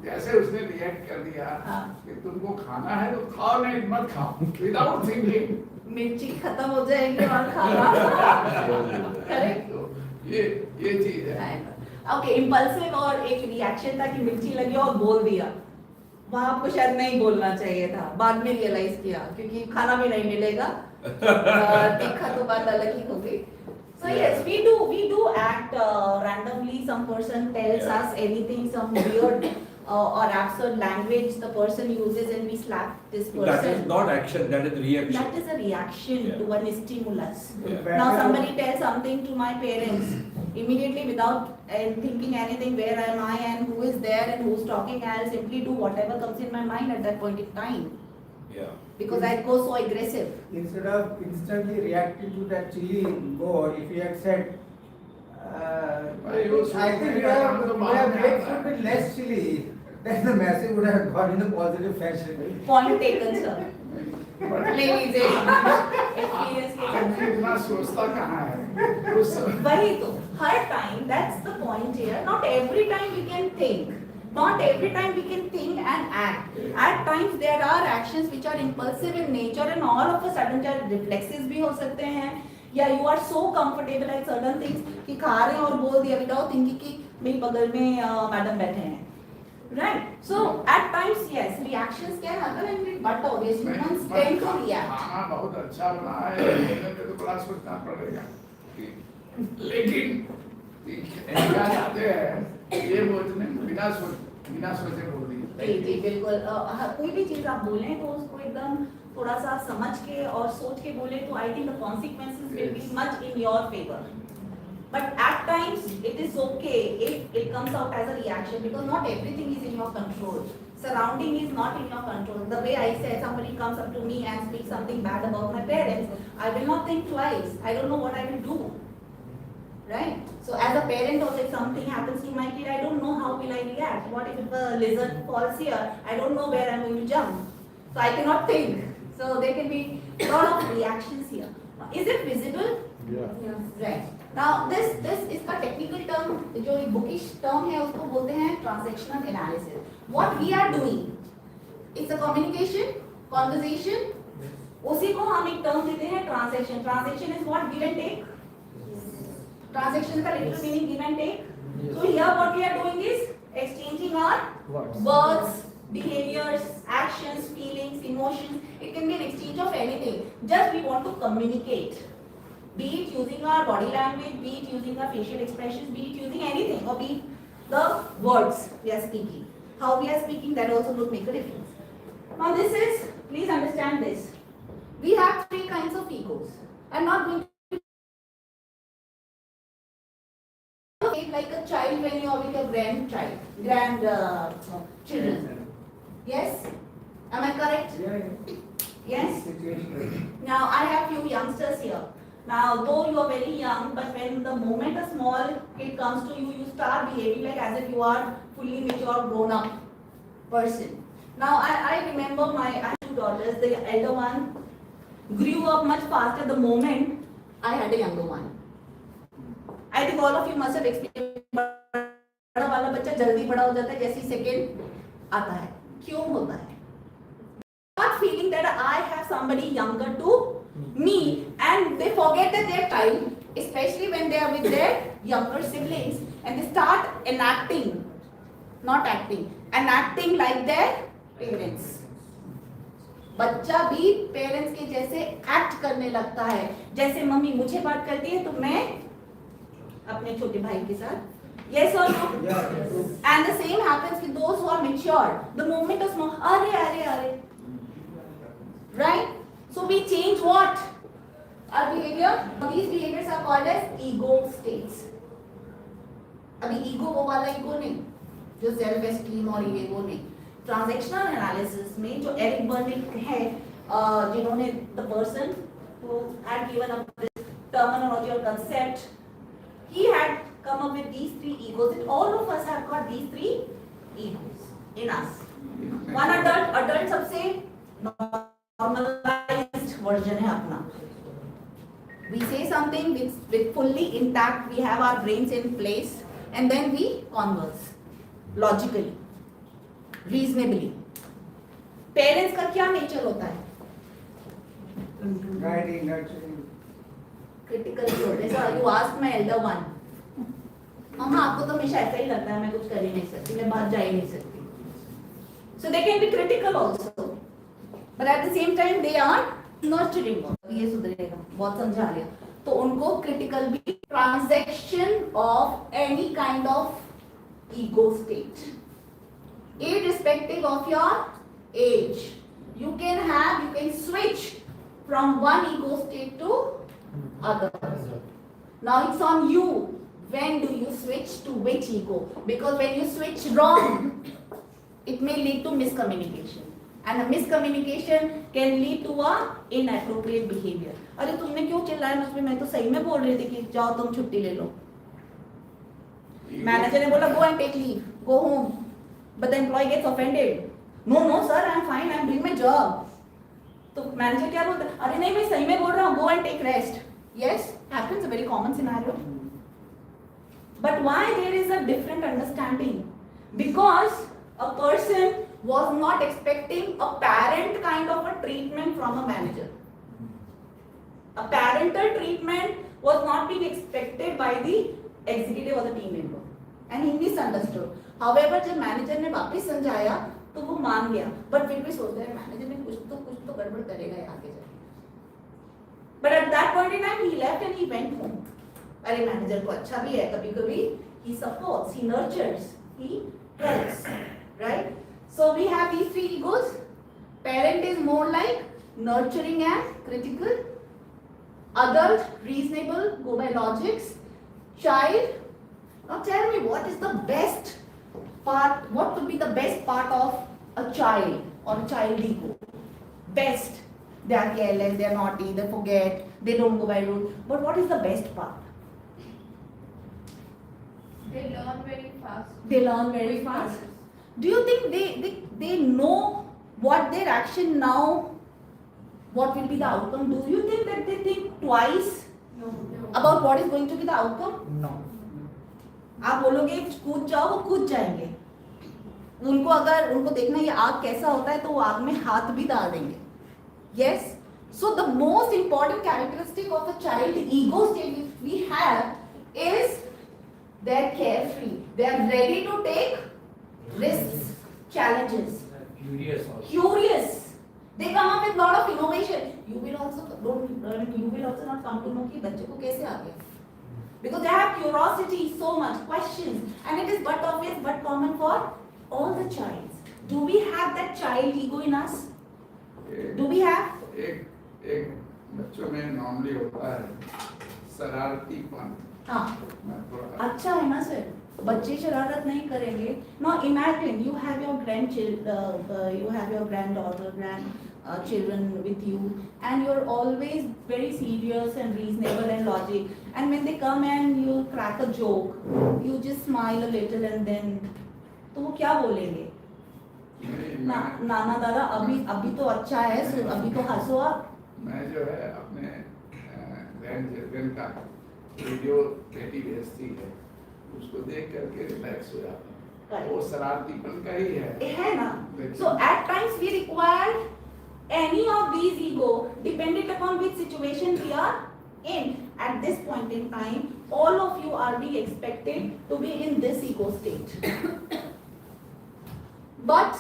जैसे उसने रिएक्ट कर दिया हाँ। कि तुमको खाना है तो खाओ नहीं मत खाओ विदाउट थिंकिंग, मिर्ची खत्म हो जाएगी और खाना करेक्ट। तो ये चीज है। ओके इम्पल्सिव और एक रिएक्शन था कि मिर्ची लगी और बोल दिया, वहां आपको शायद नहीं बोलना चाहिए था, बाद में रियलाइज किया क्योंकि खाना भी नहीं मिलेगा। तीखा तो बात अलग ही होगी। So yes, we do act randomly. Some person tells us anything, some weird or absurd language the person uses, and we slap this person. That is not action, that is reaction. That is a reaction Yeah. to one stimulus. Yeah. Now somebody tells something to my parents, immediately without thinking anything, where am I and who is there and who's talking, I'll simply do whatever comes in my mind at that point in time. Yeah. Because I go so aggressive. Instead of instantly reacting to that chili bowl, if you had said, I think we have made food with less chili, then the message would have gone in a positive fashion. Point taken, sir. ले लीजिए experience के आदमी इतना सोचता कहाँ है उस समय। वही तो हर time that's the point here. Not every time we can think. Not every time we can think and act. At times there are actions which are impulsive in nature and all of a sudden चाहे reflexes भी हो सकते हैं या you are so comfortable at certain things कि खा रहे हैं और बोल दिया without thinking कि मेरी बगल में मैडम बैठे हैं. Right? So at times yes, reactions can happen and but obviously humans tend to react. खाना बहुत अच्छा बना है, बोलने में तो बड़ा सोचना पड़ेगा, लेकिन क्या चाहते हैं ये बोलने बिना सोचे बोल दी। जी बिल्कुल कोई भी चीज आप बोलें तो उसको एकदम थोड़ा सा समझ के और सोच के बोले तो I think the consequences will be much in your favour. But at times it is okay if it comes out as a reaction because not everything is in your control. Surrounding is not in your control. The way I said, somebody comes up to me and speaks something bad about my parents, I will not think twice. I don't know what I will do. Right? So as a parent also if something happens to my kid, I don't know how will I react. What if a lizard falls here? I don't know where I'm going to jump. So I cannot think. So there can be a lot of reactions here. Is it visible? Yeah. Right. Now this इसका technical term जो एक bookish term है उसको बोलते हैं transactional analysis. What we are doing, it's a communication, conversation. उसी को हम एक term देते हैं transaction. Transaction is what give and take. Transaction का literal meaning give and take. So here what we are doing is exchanging our words, behaviors, actions, feelings, emotions. It can be an exchange of anything. Just we want to communicate. Be it using our body language, be it using our facial expressions, be it using anything, or be it the words we are speaking. How we are speaking, that also would make a difference. Now this is, please understand this. We have three kinds of egos. I'm not going to behave like a child when you are with your children. Yes? Am I correct? Yes? Now I have few youngsters here. Now, though you are very young, but when the moment a small kid comes to you, you start behaving like as if you are fully mature, grown-up person. Now, I remember I have two daughters. The elder one grew up much faster the moment I had a younger one. I think all of you must have experienced. बड़ा वाला बच्चा जल्दी बड़ा हो जाता है जैसे second आता है. क्यों होता है? Not feeling that I have somebody younger to me and they forget that their time, especially when they are with their younger siblings and they start enacting, not acting, enacting like their parents. बच्चा भी parents के जैसे act करने लगता है. जैसे mummy मुझे बात करती है तो मैं अपने छोटे भाई के साथ. Yes or no? Yeah. And the same happens with those who are mature. The moment of small, are. Right? So we change what? Our behavior. These behaviors are called as ego states. अभी ego वो वाला ego नहीं, जो self esteem और ego नहीं. Transactional analysis में जो Eric बर्निक है, जिन्होंने the person who had given up this terminology or concept, he had come up with these three egos. And all of us have got these three egos in us. One adult सबसे normalized version We say something with fully intact, we have our brains in place, and then we converse logically, reasonably. Parents का क्या nature होता है? Guiding, nurturing. Critical role. जैसा you asked my elder one. मम्मा आपको तो हमेशा ऐसा ही लगता है मैं कुछ कर ही नहीं सकती, मैं बाहर जा ही नहीं सकती. So they can be critical also, but at the same time they are nurturing. ये सुधरेगा, बहुत समझा लिया. तो उनको critical भी transaction of any kind of ego state, irrespective of your age. You can switch from one ego state to other. Now it's on you. When do you switch to which ego? Because when you switch wrong, it may lead to miscommunication. And a miscommunication can lead to a inappropriate behavior. अरे तुमने क्यों चिल्लाया मुझ पे? मैं तो सही में बोल रही थी कि जाओ तुम छुट्टी ले लो. मैनेजर ने बोला go and take leave, go home. But the employee gets offended. No sir, I'm fine, I'm doing my job. तो मैनेजर क्या बोलता है? अरे नहीं मैं सही में बोल रहा हूँ, go and take rest. Yes, happens, a very common scenario. But why there is a different understanding? Because a person was not expecting a parent kind of a treatment from a manager. A parental treatment was not being expected by the executive or the team member. And he misunderstood. However, जब manager ने वापस समझाया तो वो मान गया. But फिर भी सोचता है मैनेजर ने कुछ तो गड़बड़ करेगा आगे जाके. But at that point in time, he left and he went home. अरे मैनेजर को अच्छा भी है कभी-कभी. He supports, he nurtures, he helps, right? So we have these three egos. Parent is more like nurturing and critical. Adult, reasonable, go by logics. Child, now tell me what is the best part, what would be the best part of a child or a child ego? Best. They are careless, they are naughty, they forget, they don't go by rules. But what is the best part? They learn very fast. They learn very fast. Do you think they know what their action now, what will be the outcome? Do you think that they think twice about what is going to be the outcome? No. आप बोलोगे कूद जाओ वो कूद जाएंगे. उनको अगर उनको देखना ये आग कैसा होता है तो वो आग में हाथ भी डाल देंगे. Yes. So the most important characteristic of a child ego state which we have is they are carefree. They are ready to take risks, challenges. Curious also. Curious. They come up with lot of innovation. You will also not come to know कि बच्चे को कैसे आ गया. Because they have curiosity, so much questions, and it is but obvious, but common for all the childs. Do we have that child ego in us? Do we have? एक बच्चों में normally होता है शरारतीपन. हाँ. अच्छा है ना सर. बच्चे शरारत नहीं करेंगे. Now imagine you have your you have your granddaughter, children with you, and you're always very serious and reasonable and logic. And when they come and you crack a joke, you just smile a little and then, तो वो क्या बोलेंगे? नाना दादा अभी तो अच्छा है, अभी तो हंसो आप. मैं जो है अपने ग्रैंड चिल्ड्रन का वीडियो बेटी भेजती है, उसको देख करके रिलैक्स हो जाता है. वो शरारतीपन का ही है ना. So at times we require any of these ego depending upon which situation we are in. At this point in time, all of you are being expected to be in this ego state. But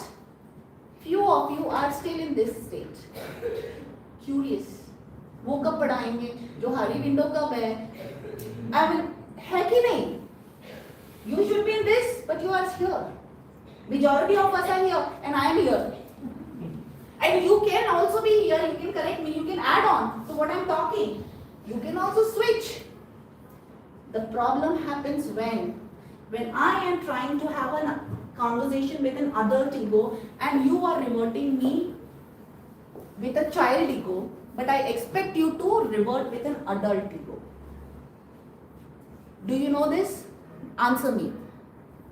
few of you are still in this state. Curious. वो कब पढ़ाएंगे? जो हरी window कब है? I mean, है कि नहीं? You should be in this, but you are here. Majority of us are here, and I am here. And you can also be here. You can correct me. You can add on to what I am talking. You can also switch. The problem happens when I am trying to have a conversation with an adult ego, and you are reverting me with a child ego, but I expect you to revert with an adult ego. Do you know this? Answer me.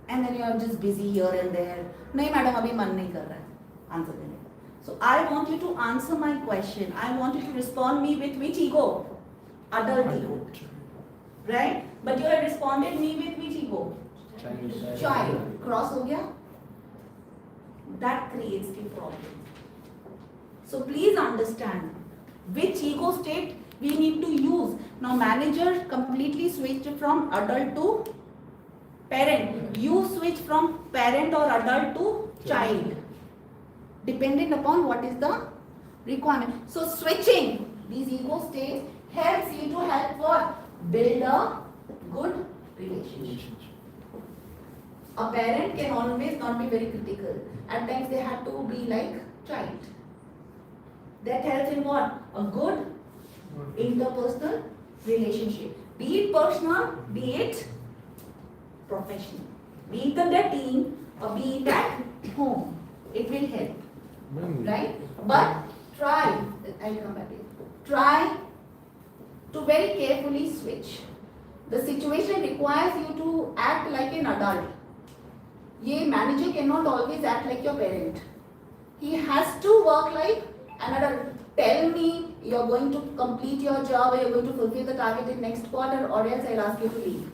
And then you are just busy here and there. नहीं madam अभी मन नहीं कर रहा है answer देने का. So I want you to answer my question. I want you to respond me with which ego? adult ego, right? But you have responded me with which ego? Child. Cross हो गया? That creates the problem. So please understand which ego state we need to use. Now manager completely switched from adult to parent. You switch from parent or adult to child. Depending upon what is the requirement. So switching these ego states helps you to help what? Build a good relationship. A parent can always not be very critical. At times they have to be like child. That helps in what? A good interpersonal relationship. Be it personal, be it professional. Be it in the team or be it at home. It will help. Right? But try, I'll come back here. Try to very carefully switch. The situation requires you to act like an adult. Ye manager cannot always act like your parent. He has to work like an adult. Tell me you're going to complete your job or you're going to fulfill the target in next quarter or else I'll ask you to leave.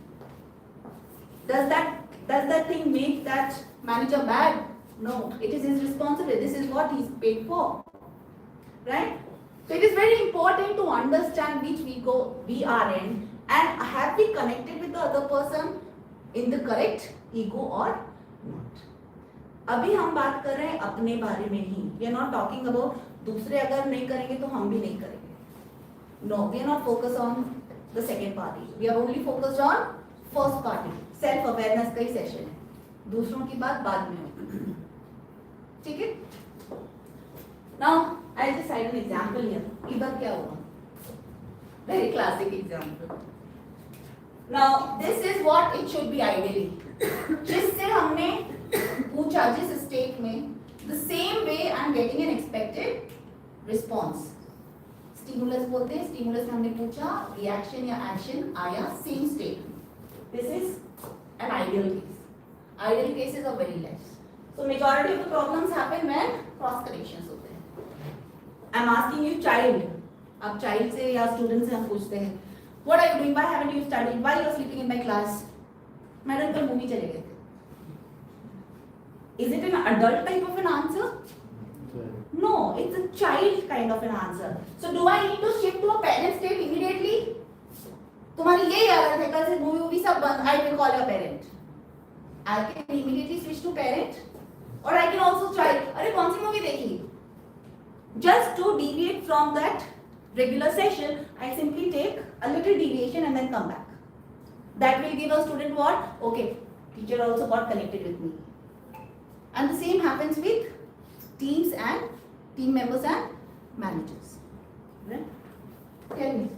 Does that thing make that manager bad? No, it is his responsibility. This is what he's paid for. Right? So it is very important to understand which ego we are in and have we connected with the other person in the correct ego or not. अभी हम बात कर रहे हैं अपने बारे में ही. We are not talking about दूसरे अगर नहीं करेंगे तो हम भी नहीं करेंगे. No, we are not focused on the second party. We are only focused on first party. Self awareness का ही सेशन है. दूसरों की बात बाद में होगी. ठीक है? Now I'll just cite an example here. इधर क्या हुआ? Very classic example. Now this is what it should be ideally. जिससे हमने पूछा जिस स्टेट में the same way I'm getting an expected response. Stimulus बोलते हैं. Stimulus में हमने पूछा reaction या action आया same state. This is an ideal case. Ideal cases are very less. So majority of the problems happen when cross connections होते हैं. I'm asking you child. अब child से या student से हम पूछते हैं. What are you doing? Why haven't you studied? Why you are sleeping in my class? Madam कल मूवी चले गए थे. Is it an adult type of an answer? No, it's a child kind of an answer. So do I need to shift to a parent state immediately? तुम्हारी यही आदत है कल से मूवी सब बंद. I will call your parent. I can immediately switch to parent, or I can also try. अरे कौन सी मूवी देखी? Just to deviate from that regular session, I simply take a little deviation and then come back. That will give a student what? Okay, teacher also got connected with me. And the same happens with teams and team members and managers. Right? Tell me.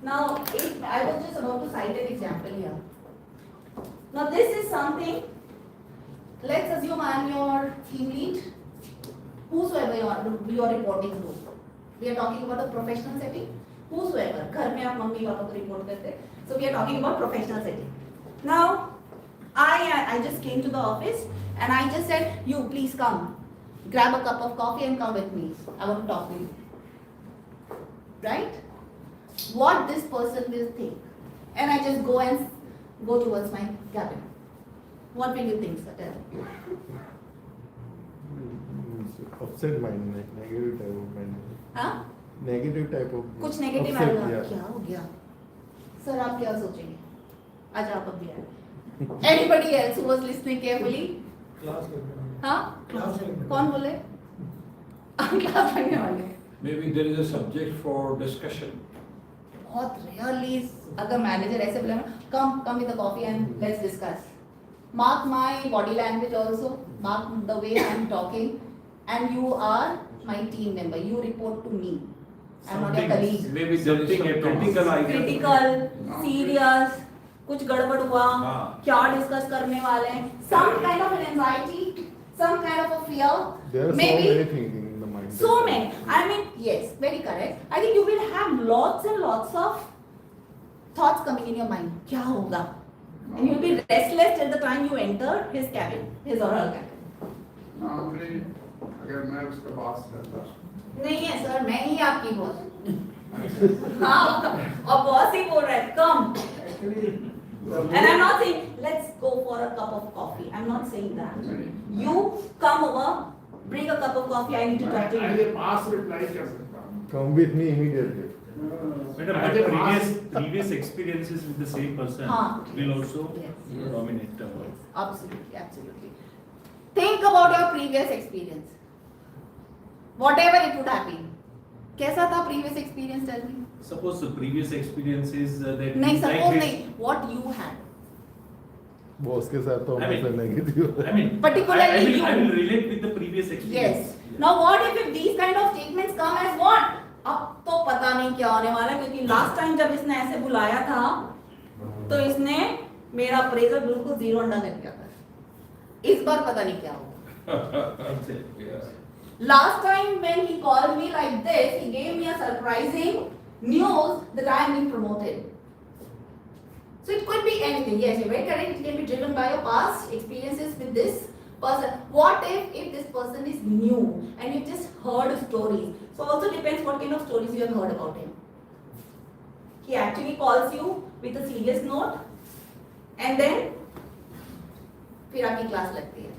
Now, I was just about to cite an example here. Now, this is something. Let's assume I am your team lead. Whosoever you are reporting to. We are talking about a professional setting. Whosoever. घर में आप mummy papa को report करते हैं. So we are talking about professional setting. Now, I just came to the office and I just said, you please come. Grab a cup of coffee and come with me. I want to talk to you. Right? What this person will think. And I just go towards my cabin. What will you think, sir? Upset mind, like negative type of mind. हाँ? Negative type of. कुछ negative upset, आएगा. yeah. क्या हो गया? Sir आप क्या सोचेंगे? आज आप अब भी आए. Anybody else who was listening carefully? हाँ? कौन बोले? क्लास लगने वाले. Maybe there is a subject for discussion. बहुत rarely अगर मैनेजर ऐसे बोले come with a coffee and let's discuss. Mark my body language also. Mark the way I am talking. And you are my team member. You report to me. I am not your colleague. Maybe something critical I guess. Critical, serious. कुछ गड़बड़ हुआ. क्या discuss करने वाले हैं. Some kind of an anxiety. Some kind of a fear. There are Maybe. so many things in the mind. So many. I mean, yes, very correct. I think you will have lots and lots of thoughts coming in your mind. क्या होगा? And you will be restless till the time you enter his cabin, his or her cabin. नौकरी अगर मैं उसका boss रहता नहीं है sir, मैं ही आपकी बॉस. हाँ, और बॉस ही बोल रहा है कम. Actually, And I'm not saying let's go for a cup of coffee. I'm not saying that. You come over, bring a cup of coffee. I need to talk to As you. a pass reply कर सकता हूँ. Come with me immediately. Madam, As but a mass- previous experiences with the same person हाँ. will also Yes. dominate our. Absolutely, absolutely. Think about your previous experience. Whatever it would have been. कैसा था previous experience? Tell me. Suppose the previous experience is that. नहीं, like suppose this- नहीं. What you had. Boss के साथ तो I mean- हमेशा negative I mean, Particularly I will you. relate with the previous experience. Yes. Now what if these kind of statements come as what? अब तो पता नहीं क्या होने वाला है क्योंकि लास्ट टाइम जब इसने ऐसे बुलाया था तो इसने मेरा अप्रेजल बिल्कुल 0 अंडा कर दिया था. इस बार पता नहीं क्या होगा. Last time when he called me like this, he gave me a surprising news that I am being promoted. So it could be anything. Yes, you're very correct. It can be driven by your past experiences with this person. What if this person is new and you just heard stories? So also depends what kind of stories you have heard about him. He actually calls you with a serious note and then फिर आपकी class लगती है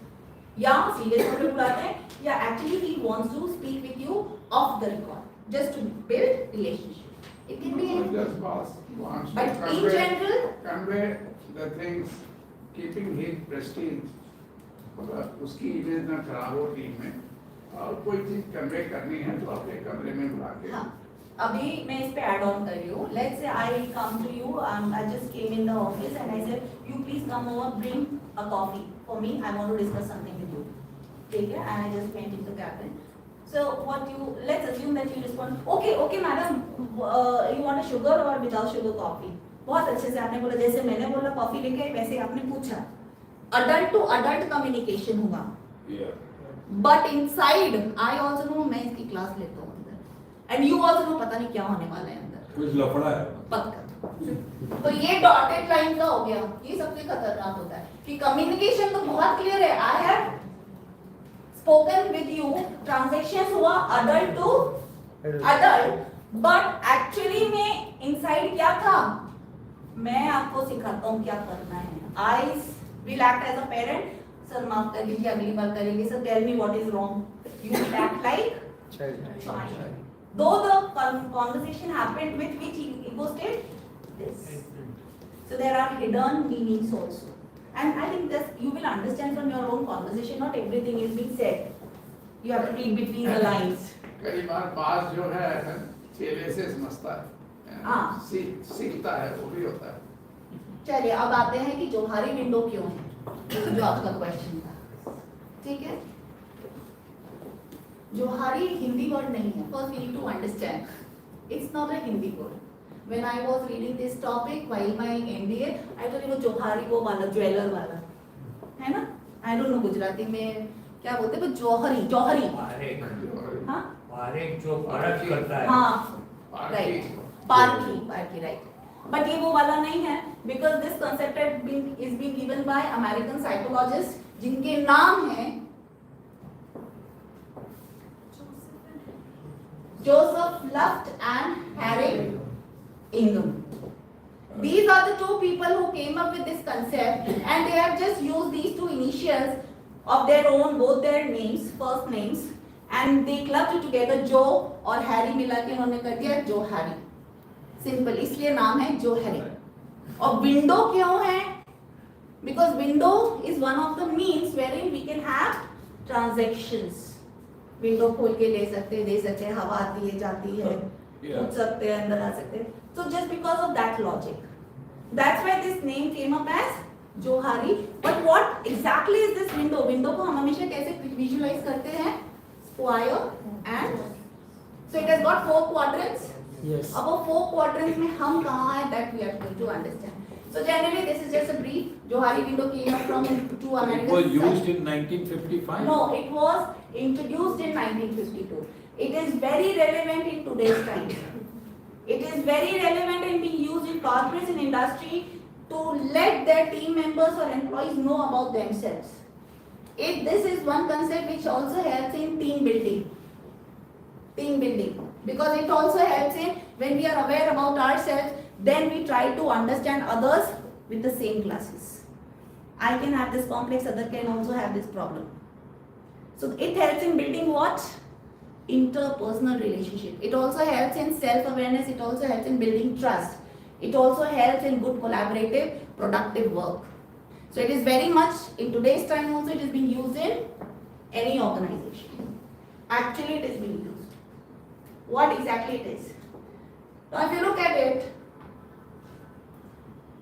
या serious note पे बुलाते हैं या actually he wants to speak with you off the record just to build relationship. It can be Just boss wants to But in general- convey the things, keeping his prestige. मतलब उसकी image ना खराब हो team में और कोई चीज convey करनी है तो अपने कमरे में बुला के. हाँ, अभी मैं इस पे ऐड ऑन कर रही हूँ. Let's say I come to you, I just came in the office and I said you please come over, bring a coffee for me, I want to discuss something with you. ठीक है, and I just went into cabin. So what you, let's assume that you respond, okay madam, you want a sugar or without sugar coffee? बहुत अच्छे से आपने बोला, जैसे मैंने बोला कॉफी लेके आई वैसे आपने पूछा. अडल्ट टू अडल्ट कम्युनिकेशन हुआ. But inside I also know मैं इसकी क्लास लेता हूँ अंदर, एंड यू आल्सो नो पता नहीं क्या होने वाला है अंदर. कुछ लफड़ा है. पक्का. तो ये डॉटेड लाइन का हो गया. ये सबसे खतरनाक होता है कि कम्युनिकेशन तो बहुत क्लियर है. I have spoken with you, transactions हुआ adult to adult, but actually में inside क्या था? मैं आपको सिखाता हूँ क्या करना है. I will act as a parent. Sir माफ कर लीजिए, अगली बार करेंगे. Sir tell me what is wrong. You will act like child. Though the conversation happened with which ego state? This. So there are hidden meanings also. And I think this you will understand from your own conversation. Not everything is being said. You have to read between the lines. कई बार बास जो है चेले से समझता है. हाँ. सीखता है, वो भी होता है. चलिए अब आते हैं कि जोहारी विंडो क्यों है, जो आपका क्वेश्चन था. ठीक है, जोहारी हिंदी वर्ड नहीं है. First we need to understand it's not a Hindi word. When I was reading this topic while my MBA, I thought वो जोहारी वो वाला ज्वेलर वाला है ना. I don't know गुजराती में क्या बोलते हैं, but जौहरी जौहरी. हाँ पारेख जो पारख करता है. हाँ right, Parkhi Parkhi right. But ये वो वाला नहीं है because this concept is being given by American psychologists जिनके नाम हैं Joseph Luft and Harry Ingham. These are the two people who came up with this concept and they have just used these two initials of their own, both their names, first names, and they clubbed it together. Joe और Harry मिला के उन्होंने कर दिया जो Harry. Simple, इसलिए नाम है जो हैरी. और विंडो क्यों है? Because window is one of the means wherein we can have transactions. Window खोल के ले सकते हैं, दे सकते हैं, हवा आती है जाती है, उठ सकते हैं, अंदर आ सकते हैं. So just because of that logic, that's why this name came up as Johari. But what exactly is this window? Window को हम हमेशा कैसे visualize करते हैं? Square and so it has got 4 quadrants. Yes. अब वो 4 quadrants में हम कहाँ हैं? That we are going to understand. So generally this is just a brief. Johari window came up from two It American. was used in 1955. No, it was introduced in 1952. It is very relevant in today's time. It is very relevant in being used in corporates and industry to let their team members or employees know about themselves. This is one concept which also helps in team building. team building, because it also helps in when we are aware about ourselves, then we try to understand others with the same classes. I can have this complex, other can also have this problem. So it helps in building what? Interpersonal relationship. It also helps in self-awareness, it also helps in building trust. It also helps in good collaborative, productive work. So it is very much, in today's time also, it is being used in any organization. Actually it is being used. What exactly it is? Now if you look at it,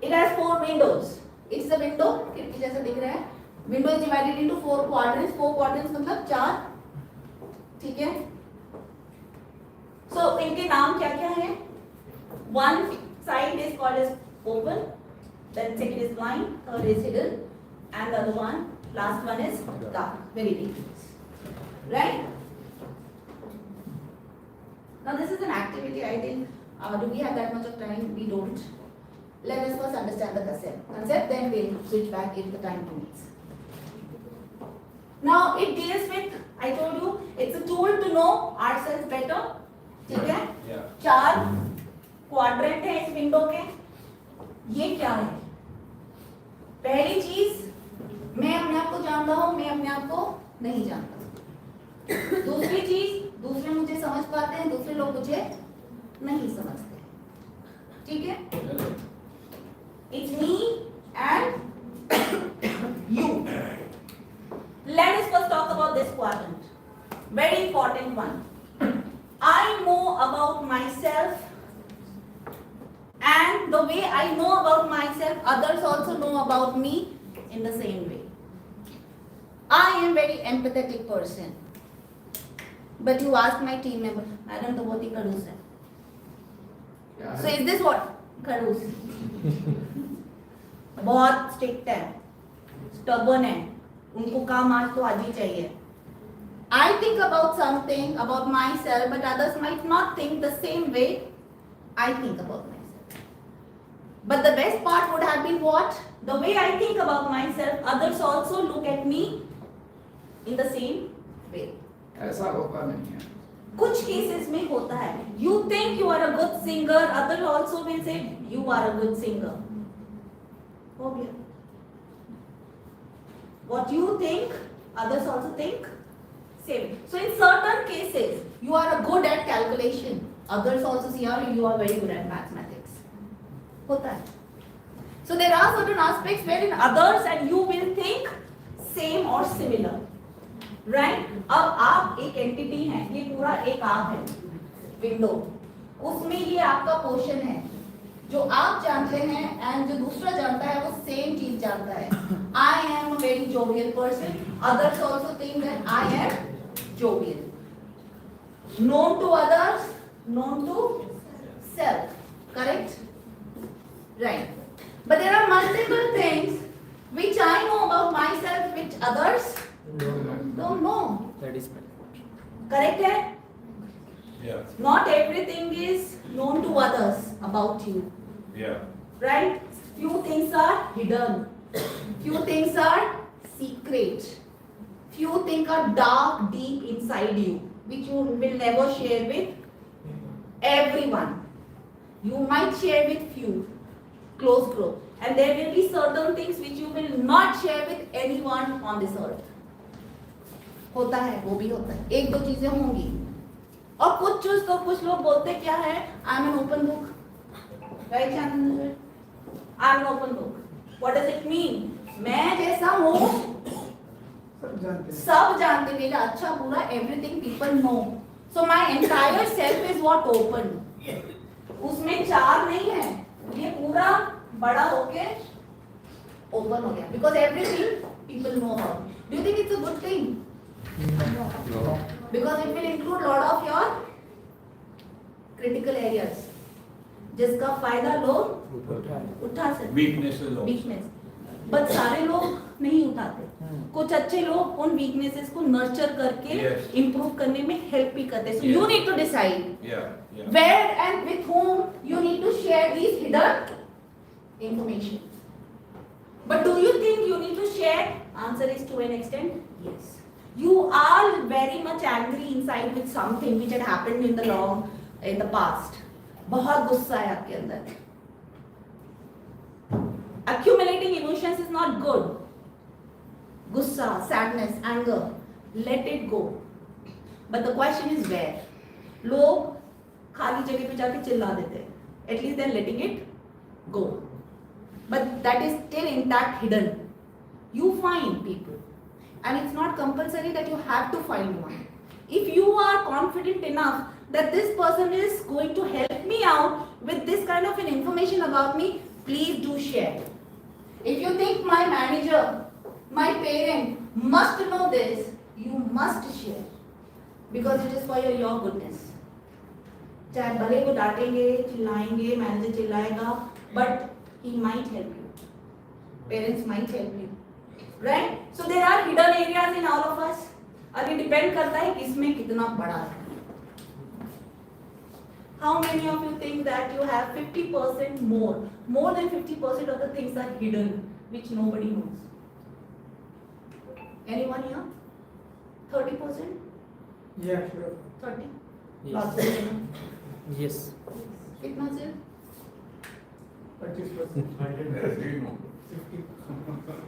it has 4 windows. It's a window, खिड़की जैसा दिख रहा है. Window is divided into 4 quadrants. 4 quadrants मतलब 4. ठीक है? So इनके नाम क्या क्या है? One side is called as open, then second is blind, third is hidden, and the other one, last one is dark, very deep. Right? Now this is an activity, I think, do we have that much of time? We don't. Let us first understand the concept, then we'll switch back if the time permits. Now it deals with, I told you, it's a tool to know ourselves better. ठीक है? Yeah. 4 quadrant है इस window के. ये क्या है? पहली चीज, मैं अपने आप को जानता हूं, मैं अपने आप को नहीं जानता. दूसरी चीज, दूसरे मुझे समझ पाते हैं, दूसरे लोग मुझे नहीं समझते. ठीक है? It's me and you. Let us first talk about this quadrant. Very important one. I know about myself, and the way I know about myself, others also know about me in the same way. I am very empathetic person. But you ask my team member, Madam Toboti Kadus hai. Yeah. So is this what? Kadus. बहुत strict है, stubborn है, उनको काम आज तो आज ही चाहिए. I think about something about myself, but others might not think the same way I think about myself. But the best part would have been what? The way I think about myself, others also look at me in the same way. ऐसा होता नहीं है. कुछ cases में होता है. You think you are a good singer, others also will say you are a good singer. हो गया. What you think, others also think same. So in certain cases, you are good at calculation. Others also see you are very good at mathematics. होता है. So there are certain aspects wherein others and you will think same or similar. Right? अब आप एक entity हैं, ये पूरा एक आप है, विंडो. उसमें ये आपका पोर्शन है. जो आप जानते हैं एंड जो दूसरा जानता है वो सेम चीज जानता है. I am a very jovial person. Others also think that I am jovial. Known to others, known to self. Correct? Right. But there are multiple things which I know about myself which others don't know. That is Correct है? Yeah. Not everything is known to others about you. Yeah. Right? Few things are hidden. Few things are secret. Few things are dark, deep inside you, which you will never share with everyone. You might share with few, close group. And there will be certain things which you will not share with anyone on this earth. होता है, वो भी होता है. एक दो चीजें होंगी. और कुछ चीज तो कुछ लोग बोलते क्या है, I am an open book. Right channel, I am an open book. What does it mean? मैं जैसा हूँ सब जानते, मेरा अच्छा बुरा everything people know. So my entire self is what open. उसमें 4 नहीं है, ये पूरा बड़ा होके ओपन हो गया. Because everything people know about. Do you think it's a good thing? Because it will include lot of your critical areas, जिसका फायदा लोग उठा सकते. Weaknesses also. Weakness. But सारे लोग नहीं उठाते. कुछ अच्छे लोग उन weaknesses को nurture करके Yes. improve करने में help भी करते. So Yes. you need to decide Yeah. Yeah. where and with whom you need to share these hidden information. But do you think you need to share? Answer is to an extent, yes. You are very much angry inside with something which had happened in the past. बहुत गुस्सा है आपके अंदर. Accumulating emotions is not good. Gussa, sadness, anger, let it go. But the question is where? लोग खाली जगह पे जाके चिल्ला देते हैं. At least they're letting it go. But that is still intact, hidden. You find people. And it's not compulsory that you have to find one. If you are confident enough that this person is going to help me out with this kind of an information about me, please do share. If you think my manager, my parent must know this, you must share. Because it is for your goodness. चाहे भले को डांटेंगे, चिल्लाएंगे, manager चिल्लाएगा, but he might help you. Parents might help you. Right? So there are hidden areas in all of us. और ये depend करता है किसमें कितना बड़ा है. How many of you think that you have 50% more than 50% of the things are hidden, which nobody knows? Anyone here? 30%? Yeah, sure. 30? Yes. Lots of them. Yes. कितना sir? 25%.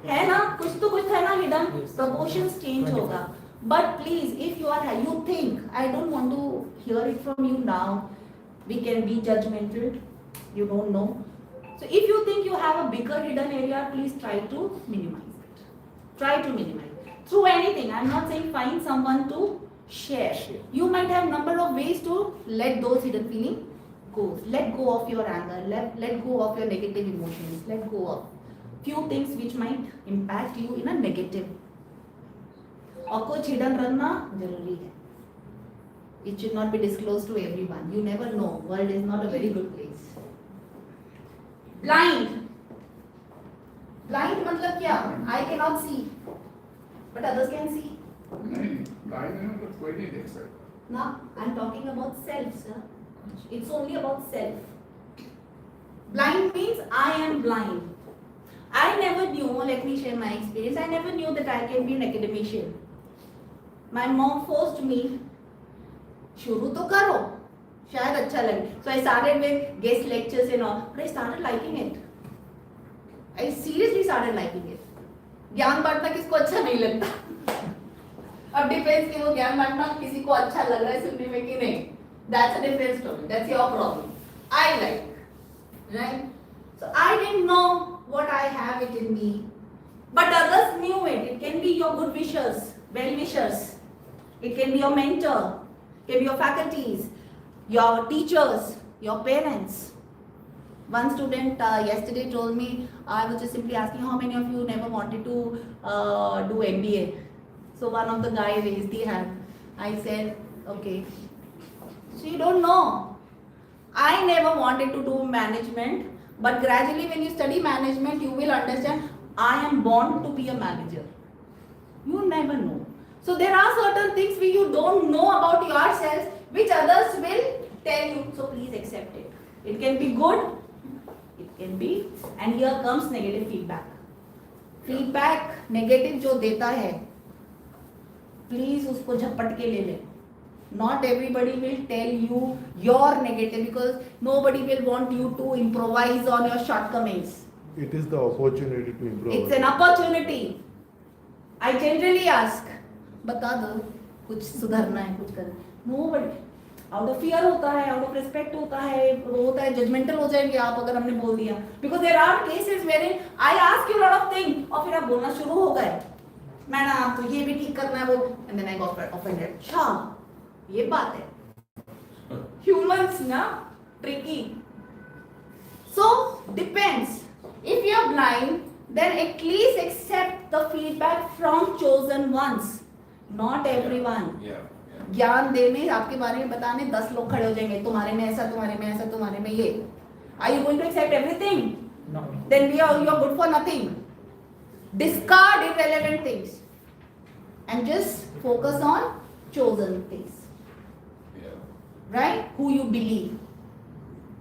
है ना, कुछ तो कुछ है ना hidden. Yes. Proportions change होगा. But please, if you think, I don't want to hear it from you now. We can be judgmental. You don't know. So if you think you have a bigger hidden area, please try to minimize it. Try to minimize it. Through anything. I'm not saying find someone to share. You might have number of ways to let those hidden feelings go. Let go of your anger. Let go of your negative emotions. Let go of few things which might impact you in a negative. और कुछ hidden रखना जरूरी है. It should not be disclosed to everyone. You never know. World is not a very good place. Blind. Blind मतलब क्या? I cannot see, but others can see. नहीं, blind है तो कोई नहीं देख सकता. Now I'm talking about self, sir. It's only about self. Blind means I am blind. I never knew. Let me share my experience. I never knew that I can be an academician. My mom forced me. शुरू तो करो, शायद अच्छा लगे. So I started with guest lectures and all, but I started liking it. I seriously started liking it. ज्ञान बांटना किसको अच्छा नहीं लगता? अब डिफरेंस कि वो ज्ञान बांटना किसी को अच्छा लग रहा है सुनने में कि नहीं. That's a different story. That's your problem. I like, right? So I didn't know what I have it in me, but others knew it. It can be your good wishers, well wishers. It can be your mentor. Can be your faculties, your teachers, your parents. One student yesterday told me, I was just simply asking how many of you never wanted to do MBA. So one of the guys raised the hand. I said, okay. So you don't know. I never wanted to do management, but gradually when you study management, you will understand I am born to be a manager. You never know. So there are certain things which you don't know about yourself, which others will tell you. So please accept it. It can be good, it can be, and here comes negative feedback. Feedback negative जो देता है, please उसको झपट के ले ले. Not everybody will tell you your negative because nobody will want you to improvise on your shortcomings. It is the opportunity to improve. It's an opportunity. I generally ask, बता दो कुछ सुधारना है कुछ करना. Nobody. Out of fear होता है, out of respect होता है, वो होता है judgmental हो जाएंगे आप अगर हमने बोल दिया. Because there are cases wherein I ask you a lot of things और फिर आप बोलना शुरू हो गए. मैडम तो ये भी ठीक करना है वो, and then I got offended. अच्छा ये बात है. Humans ना tricky. So depends. If you are blind, then at least accept the feedback from chosen ones. Not everyone. Yeah. ज्ञान देने आपके बारे में बताने 10 लोग खड़े हो जाएंगे. तुम्हारे में ऐसा, तुम्हारे में ऐसा, तुम्हारे में ये. Are you going to accept everything? No. Then you are good for nothing. Discard irrelevant things and just focus on chosen things. Yeah. Right? Who you believe.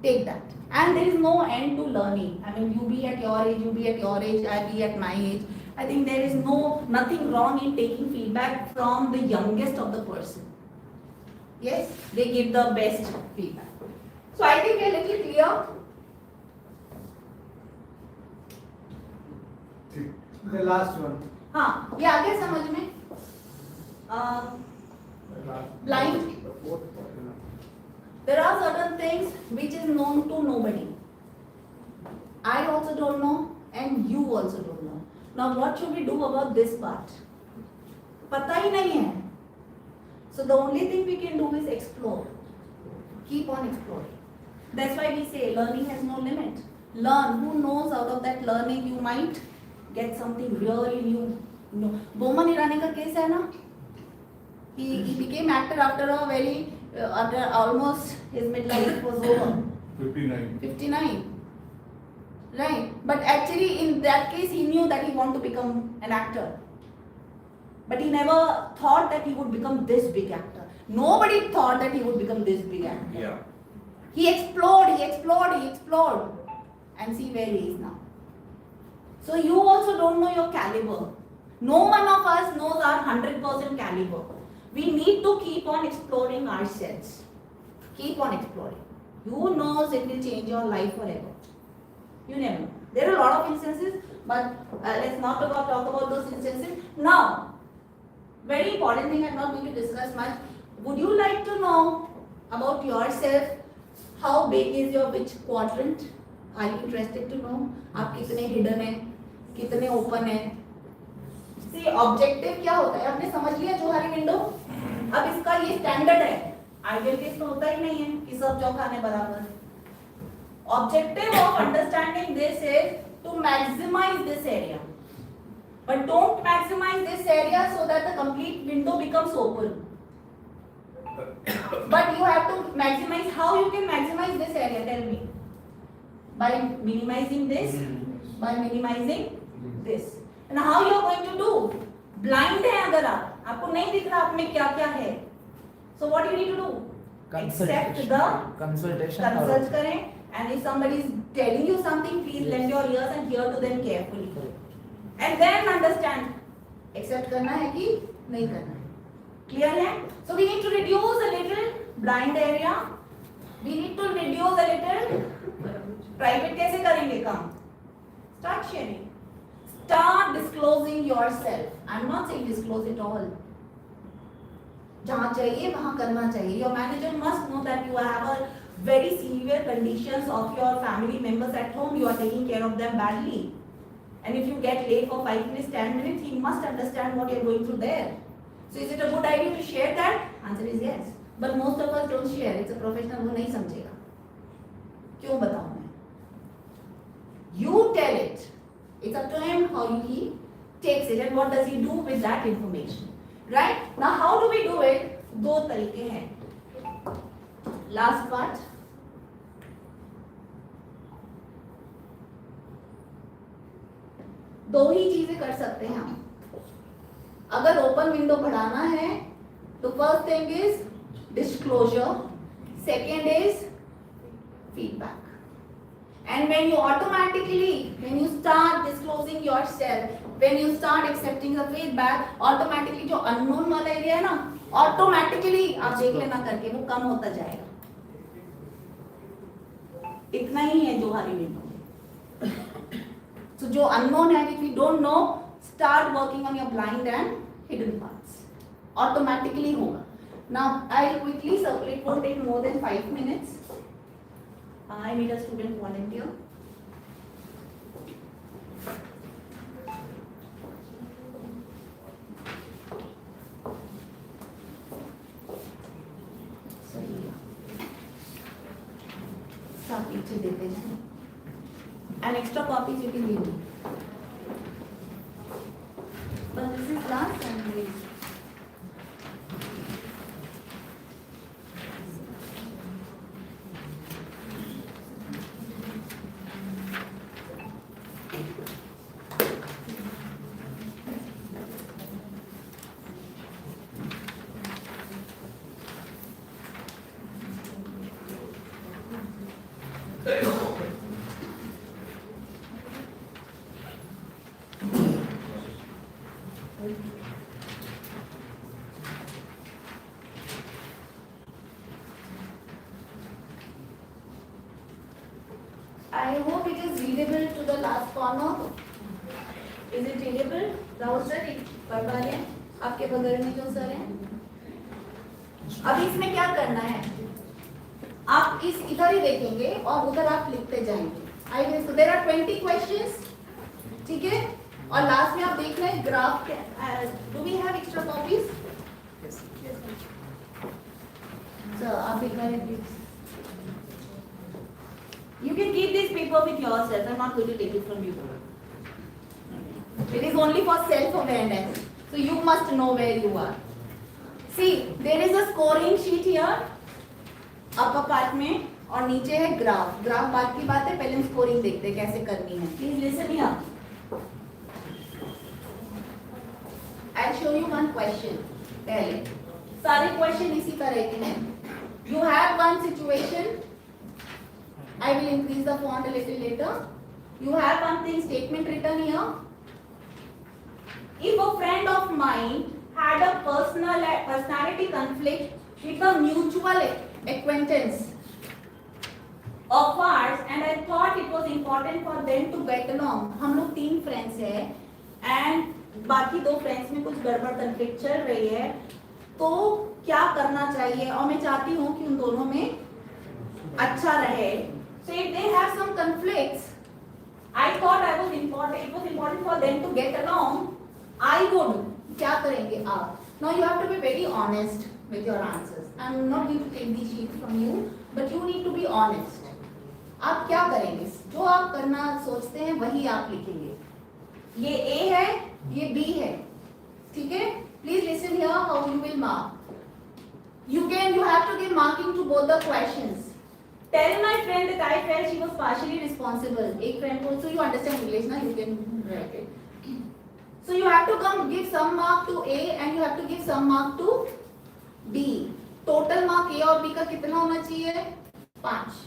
Take that. And there is no end to learning. I mean, you be at your age, I be at my age, I think there is nothing wrong in taking feedback from the youngest of the person. Yes, they give the best feedback. So I think we are little clear. The last one. हाँ, ये आ गया समझ में? Blind. There are certain things which is known to nobody. I also don't know, and you also don't know. Now, what should we do about this part? पता ही नहीं है. So the only thing we can do is explore. Keep on exploring. That's why we say learning has no limit. Learn. Who knows, out of that learning you might get something really new. No. Boman Irani का case है ना? He became actor after a very after almost his midlife was over. 59. 59. Right. But actually in that case he knew that he wanted to become an actor. But he never thought that he would become this big actor. Nobody thought that he would become this big actor. Yeah. He explored, and see where he is now. So you also don't know your caliber. No one of us knows our 100% caliber. We need to keep on exploring ourselves. Keep on exploring. Who knows, it will change your life forever. You never know. There are a lot of instances, but let's not talk about those instances. Now, very important thing I'm not going to discuss much. Would you like to know about yourself? How big is your which quadrant? Are you interested to know? आप कितने hidden हैं, कितने open हैं? See, objective क्या होता है? आपने समझ लिया जोहारी विंडो? अब इसका ये standard है. Ideal case में होता ही नहीं है कि सब जो खाने बराबर. Objective of understanding this is to maximize this area. But don't maximize this area so that the complete window becomes open. But you have to maximize. How you can maximize this area? Tell me. By minimizing this, by minimizing this. And how you are going to do? Blind है अगर आपको नहीं दिख रहा आप में क्या क्या है. So what you need to do? Accept the consult करें. And if somebody is telling you something, please lend your ears and hear to them carefully. And then understand. Accept करना है कि नहीं करना है. Clear है? So we need to reduce a little blind area. We need to reduce a little. Private कैसे करेंगे काम? Start sharing. Start disclosing yourself. I'm not saying disclose it all. जहाँ चाहिए वहाँ करना चाहिए. Your manager must know that you have a very severe conditions of your family members at home. You are taking care of them badly. And if you get late for 5 minutes, 10 minutes, he must understand what you're going through there. So is it a good idea to share that? Answer is yes. But most of us don't share. It's a professional वो नहीं समझेगा. क्यों बताऊँ मैं? You tell it. It's up to him how he takes it and what does he do with that information. Right? Now how do we do it? दो तरीके हैं. Last part. दो ही चीजें कर सकते हैं हम. अगर ओपन विंडो बढ़ाना है तो first thing is disclosure, second is feedback. And when you automatically, when you start disclosing yourself, when you start accepting the feedback, automatically जो unknown वाला एरिया है ना, automatically आप देख लेना करके वो कम होता जाएगा. इतना ही है जोहारी विंडो. So जो unknown है, which we don't know, start working on your blind and hidden parts. Automatically होगा. Now I'll quickly circulate. Won't take more than 5 minutes. I need a student volunteer. सब पीछे देते जाएं. And extra copies you can give me. But this is last and we. I hope it is readable to the last corner. Is it readable? Rahul sir पढ़ पा रहे हैं? आपके बगल में जो सर हैं? अब इसमें क्या करना है? आप इस इधर ही देखेंगे और उधर आप लिखते जाएंगे. I will. So there are 20 questions. ठीक है? और लास्ट में आप देख रहे हैं graph. Do we have extra copies? Yes. So आप दिखा रहे हैं please. You can keep this paper with yourself. I'm not going to take it from you. It is only for self-awareness. So you must know where you are. See, there is a scoring sheet here. upper part में और नीचे है graph. Graph बाद की बात है, पहले हम स्कोरिंग देखते हैं कैसे करनी है. Please listen here. I'll show you one question. पहले सारे क्वेश्चन इसी तरह के हैं. You have one situation. I will increase the font a little later. You have one thing statement written here. If a friend of mine had a personality conflict with a mutual acquaintance of ours and I thought it was important for them to get along. हम लोग 3 friends हैं and बाकी 2 friends में कुछ गड़बड़ conflict चल रही है, तो क्या करना चाहिए और मैं चाहती हूँ कि उन दोनों में अच्छा रहे. So if they have some conflicts, I thought it was important for them to get along. I would. क्या करेंगे आप? Now you have to be very honest with your answers. I'm not going to take these sheets from you, but you need to be honest. आप क्या करेंगे? जो आप करना सोचते हैं वही आप लिखेंगे. ये A है, ये B है, ठीक है? Please listen here how you will mark. You have to give marking to both the questions. Tell my friend that I felt she was partially responsible. एक friend को, so you understand English ना? You can write it. So you have to give some mark to A and you have to give some mark to B. Total mark A और B का कितना होना चाहिए? 5.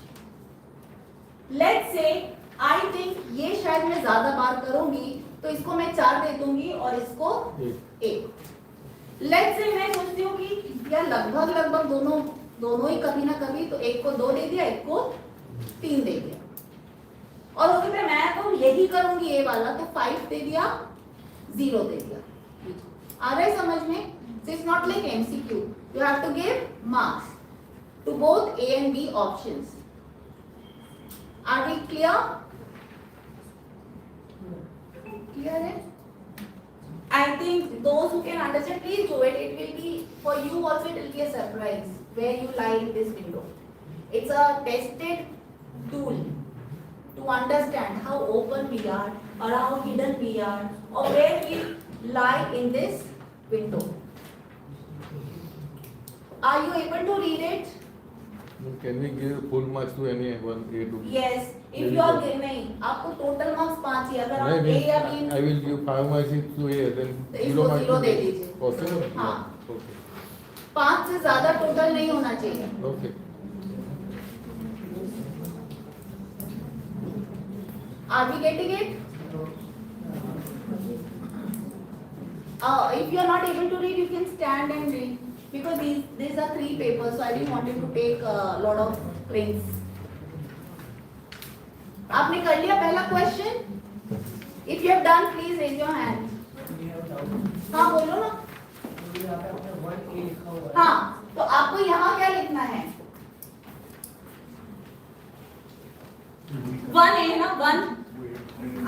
Let's say I think ये शायद मैं ज्यादा बार करूंगी, तो इसको मैं 4 दे दूंगी और इसको 1. Let's say मैं सोचती हूँ कि यार लगभग दोनों ही कभी ना कभी, तो एक को 2 दे दिया, एक को 3 दे दिया. और हो सकता है मैं तो यही करूंगी ए वाला, तो 5 दे दिया, 0 दे दिया. आ रहा है समझ में? It's not like MCQ. You have to give marks to both A and B options. Are we clear? Clear है? I think those who can understand, please do it. It will be for you also. It will be a surprise where you lie in this window. It's a tested tool to understand how open we are or how hidden we are or where we lie in this window. Are you able to read it? Can we give full marks to anyone A to B? Yes. If you are नहीं, आपको total marks 5 ही. अगर आप A या B, I will give 5 marks to A, then इसको 0 दे दीजिए. Possible? हाँ. Okay. 5 से ज्यादा टोटल नहीं होना चाहिए. Okay. Are we getting it? If you are not able to read, you can stand and read. Because these are 3 papers, so I didn't want you to take a lot of prints. आपने कर लिया पहला question? If you have done, please raise your hand. हाँ बोलो ना. हाँ, तो आपको यहाँ क्या लिखना है? 1A ना 1.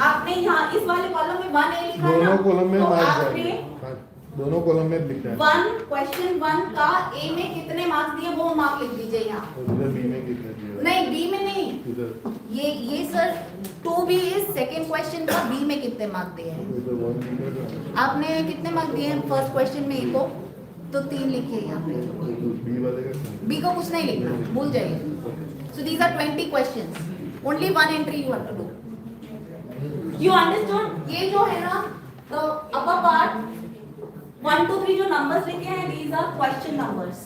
आपने यहाँ इस वाले कॉलम में 1A लिखा है ना? दोनों कॉलम में तो मार्क्स आपने आएंगे. दोनों कॉलम में लिखना है. क्वेश्चन 1 का A में कितने मार्क्स दिए वो मार्क लिख दीजिए यहाँ. उधर B में कितने दिए? नहीं, B में नहीं. इधर. ये सर 2B इस सेकंड क्वेश्चन का B में कितने मार्क दिए हैं? उधर 1 B में. आपने कितने मार्क दिए हैं फर्स्ट क्वेश्चन में? A को तो 3 लिखिए यहाँ पे. B वाले का. B को कुछ नहीं लिखना, भूल जाइए. So these are 20 questions. Only one entry you have to do. You understood? ये जो है ना, the upper part 1 2 3 जो numbers लिखे हैं, these are question numbers.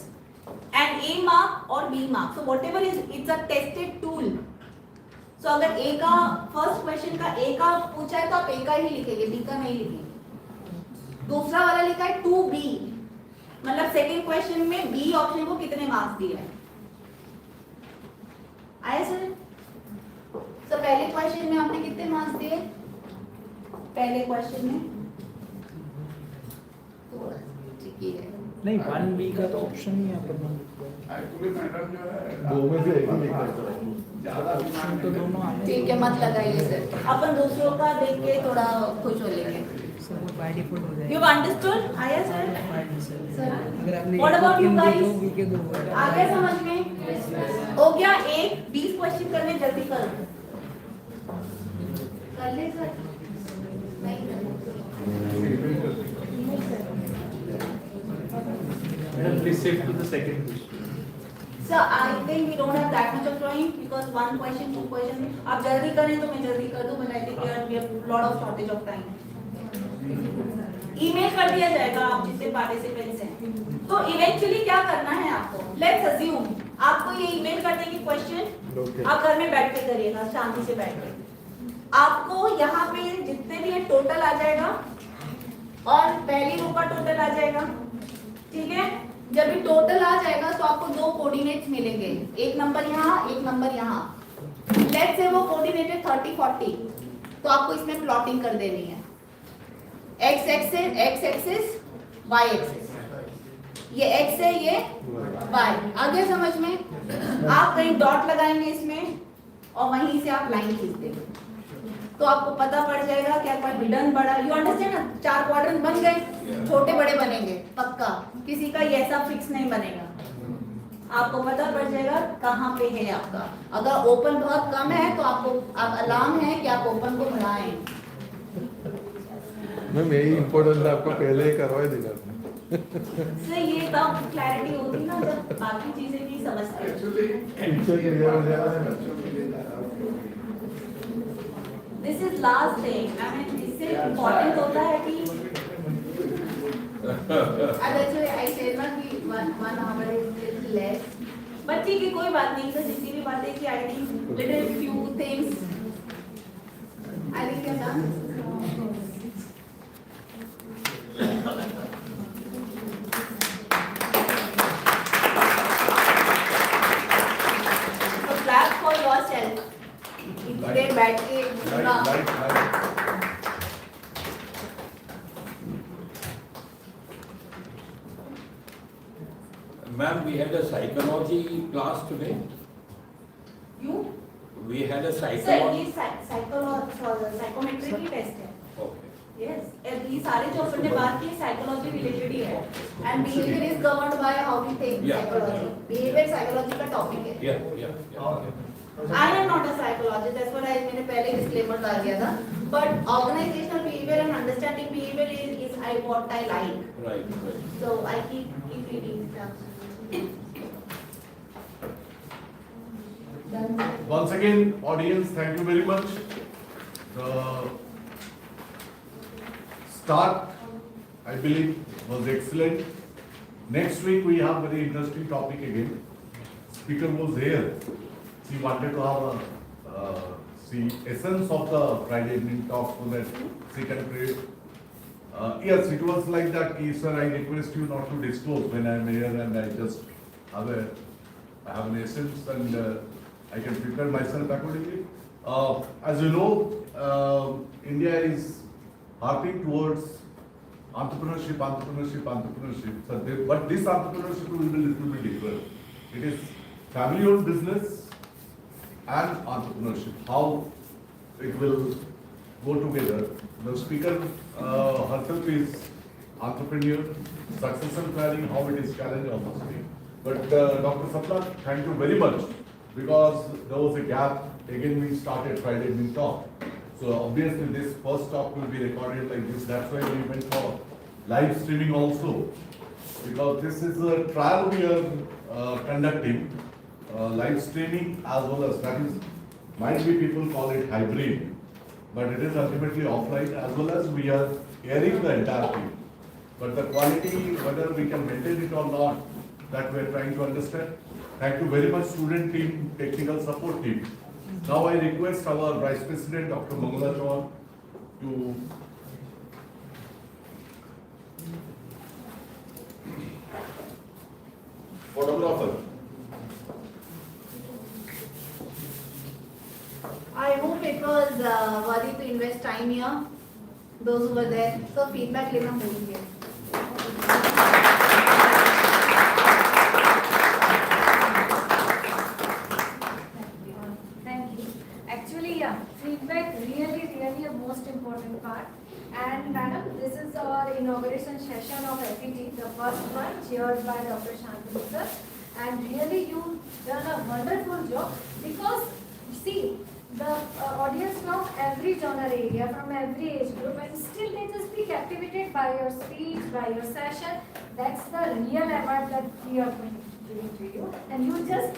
And A mark और B mark. So whatever is, it's a tested tool. So अगर A का फर्स्ट क्वेश्चन का A का पूछा है तो आप A का ही लिखेंगे, B का नहीं लिखेंगे. दूसरा वाला लिखा है 2B, मतलब सेकंड क्वेश्चन में B ऑप्शन को कितने मार्क्स दिए हैं. आया सर? So पहले क्वेश्चन में आपने कितने मार्क्स दिए? पहले क्वेश्चन में थोड़ा tricky है। नहीं 1B का तो ऑप्शन ही है पर एक्चुअली मैडम जो है दो में से एक ही लिखना है। ज्यादा ऑप्शन तो दोनों आने ठीक है, मत लगाइए सर, अपन दूसरों का देख के थोड़ा खुश हो लेंगे। सब बाय डिफॉल्ट हो You understood? आया सर? अगर आपने What about you guys? B के दो आ गया समझ में? हो गया एक 20 क्वेश्चन करने जल्दी कर ले सर। नहीं Madam, please shift to the second question. So I think we don't have that much of time because one question, two question. आप जल्दी करें तो मैं जल्दी कर दूं, but I think we have lot of shortage of time. Email कर दिया जाएगा आप जितने पार्टिसिपेंट्स हैं। तो इवेंचुअली क्या करना है आपको? Let's assume आपको ये ईमेल कर देंगे क्वेश्चन, आप घर में बैठ के करिएगा शांति से बैठ के। आपको यहाँ पे जितने भी है टोटल आ जाएगा और पहली रो का टोटल आ जाएगा, ठीक है? जब भी टोटल आ जाएगा तो आपको दो कोऑर्डिनेट्स मिलेंगे, एक नंबर यहाँ, एक नंबर यहाँ। लेट्स से वो कोऑर्डिनेट है 30 40, तो आपको इसमें प्लॉटिंग कर देनी है। x एक्सिस y एक्सिस, ये x है ये y। आगे समझ में? आप कहीं डॉट लगाएंगे इसमें और वहीं से आप लाइन खींच देंगे तो आपको पता पड़ जाएगा क्या कोई हिडन बड़ा, यू अंडरस्टैंड ना? 4 क्वाड्रेंट बन गए, छोटे बड़े बनेंगे पक्का, किसी का ये ऐसा फिक्स नहीं बनेगा। आपको पता पड़ जाएगा कहाँ पे है आपका। अगर ओपन बहुत कम है तो आपको आप अलार्म है कि आप ओपन को बढ़ाएं। मैम यही इम्पोर्टेंट है, आपको पहले ही करवा देना। से ये तब क्लैरिटी होती ना जब बाकी चीजें भी समझते हैं। Actually this is last thing, I mean इससे इम्पोर्टेंट होता है कि आई सेड ना कि 1 आवर इज लेस, बट ठीक है कोई बात नहीं। तो जितनी भी बातें की I think little few things I think you done. So clap for yourself. इतने बैठ के सुना। Ma'am, we had a psychology class today. You? We had a Sir, psychology. ये साइकोमेट्री की टेस्ट है। Okay. Yes, ये सारे जो अपन ने बात की साइकोलॉजी रिलेटेड ही है। And behavior is governed by how we think Yeah. psychology. Behavior psychology का टॉपिक है। Yeah. I am not a psychologist, that's what मैंने पहले disclaimer डाल दिया था। But organizational behavior and understanding behavior is what I like. Right. So I keep reading stuff. Done. Once again, audience, thank you very much. The start, I believe, was excellent. Next week we have very interesting topic again. Speaker was here. She wanted to have the essence of the Friday evening talk so that she can create. Yes, it was like that. Sir, I request you not to disclose when I am here, and I just have an essence and I can prepare myself accordingly. As you know, India is harping towards entrepreneurship. So but this entrepreneurship will be a little bit different. It is family-owned business and entrepreneurship. How it will go together. The speaker herself is entrepreneur, succession planning, how it is challenged obviously. But Dr. Sapna, thank you very much because there was a gap. Again, we started Friday evening talk. So obviously this first talk will be recorded like this. That's why we went for live streaming also. Because this is a trial we are conducting, live streaming as well as that is, might be people call it hybrid, but it is ultimately offline as well as we are airing the entire thing. But the quality, whether we can maintain it or not, that we are trying to understand. Thank you very much, student team, technical support team. Now I request our Vice President, Dr. Mangala Chauhan, to photographer. I hope was worthy to invest time here. Those who were there, so feedback लेना भूल गए. Thank you. Actually, yeah, feedback really a most important part. And madam, this is our inauguration session of FET, the first one, chaired by Dr. Shantanu sir. And really, you done a wonderful job because see, the audience from every genre area, from every age group, and still they just be captivated by your speech, by your session. That's the real award that we are giving to you. And you just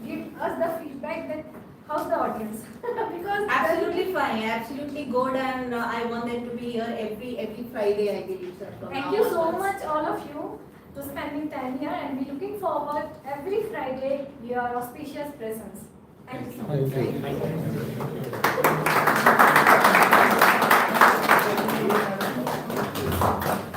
give us the feedback that how's the audience? Because Absolutely fine, absolutely good, and I want them to be here every Friday, I believe, sir. from Thank now you so onwards. much, all of you, to spending time here, and we looking forward every Friday your auspicious presence. Thank you so much.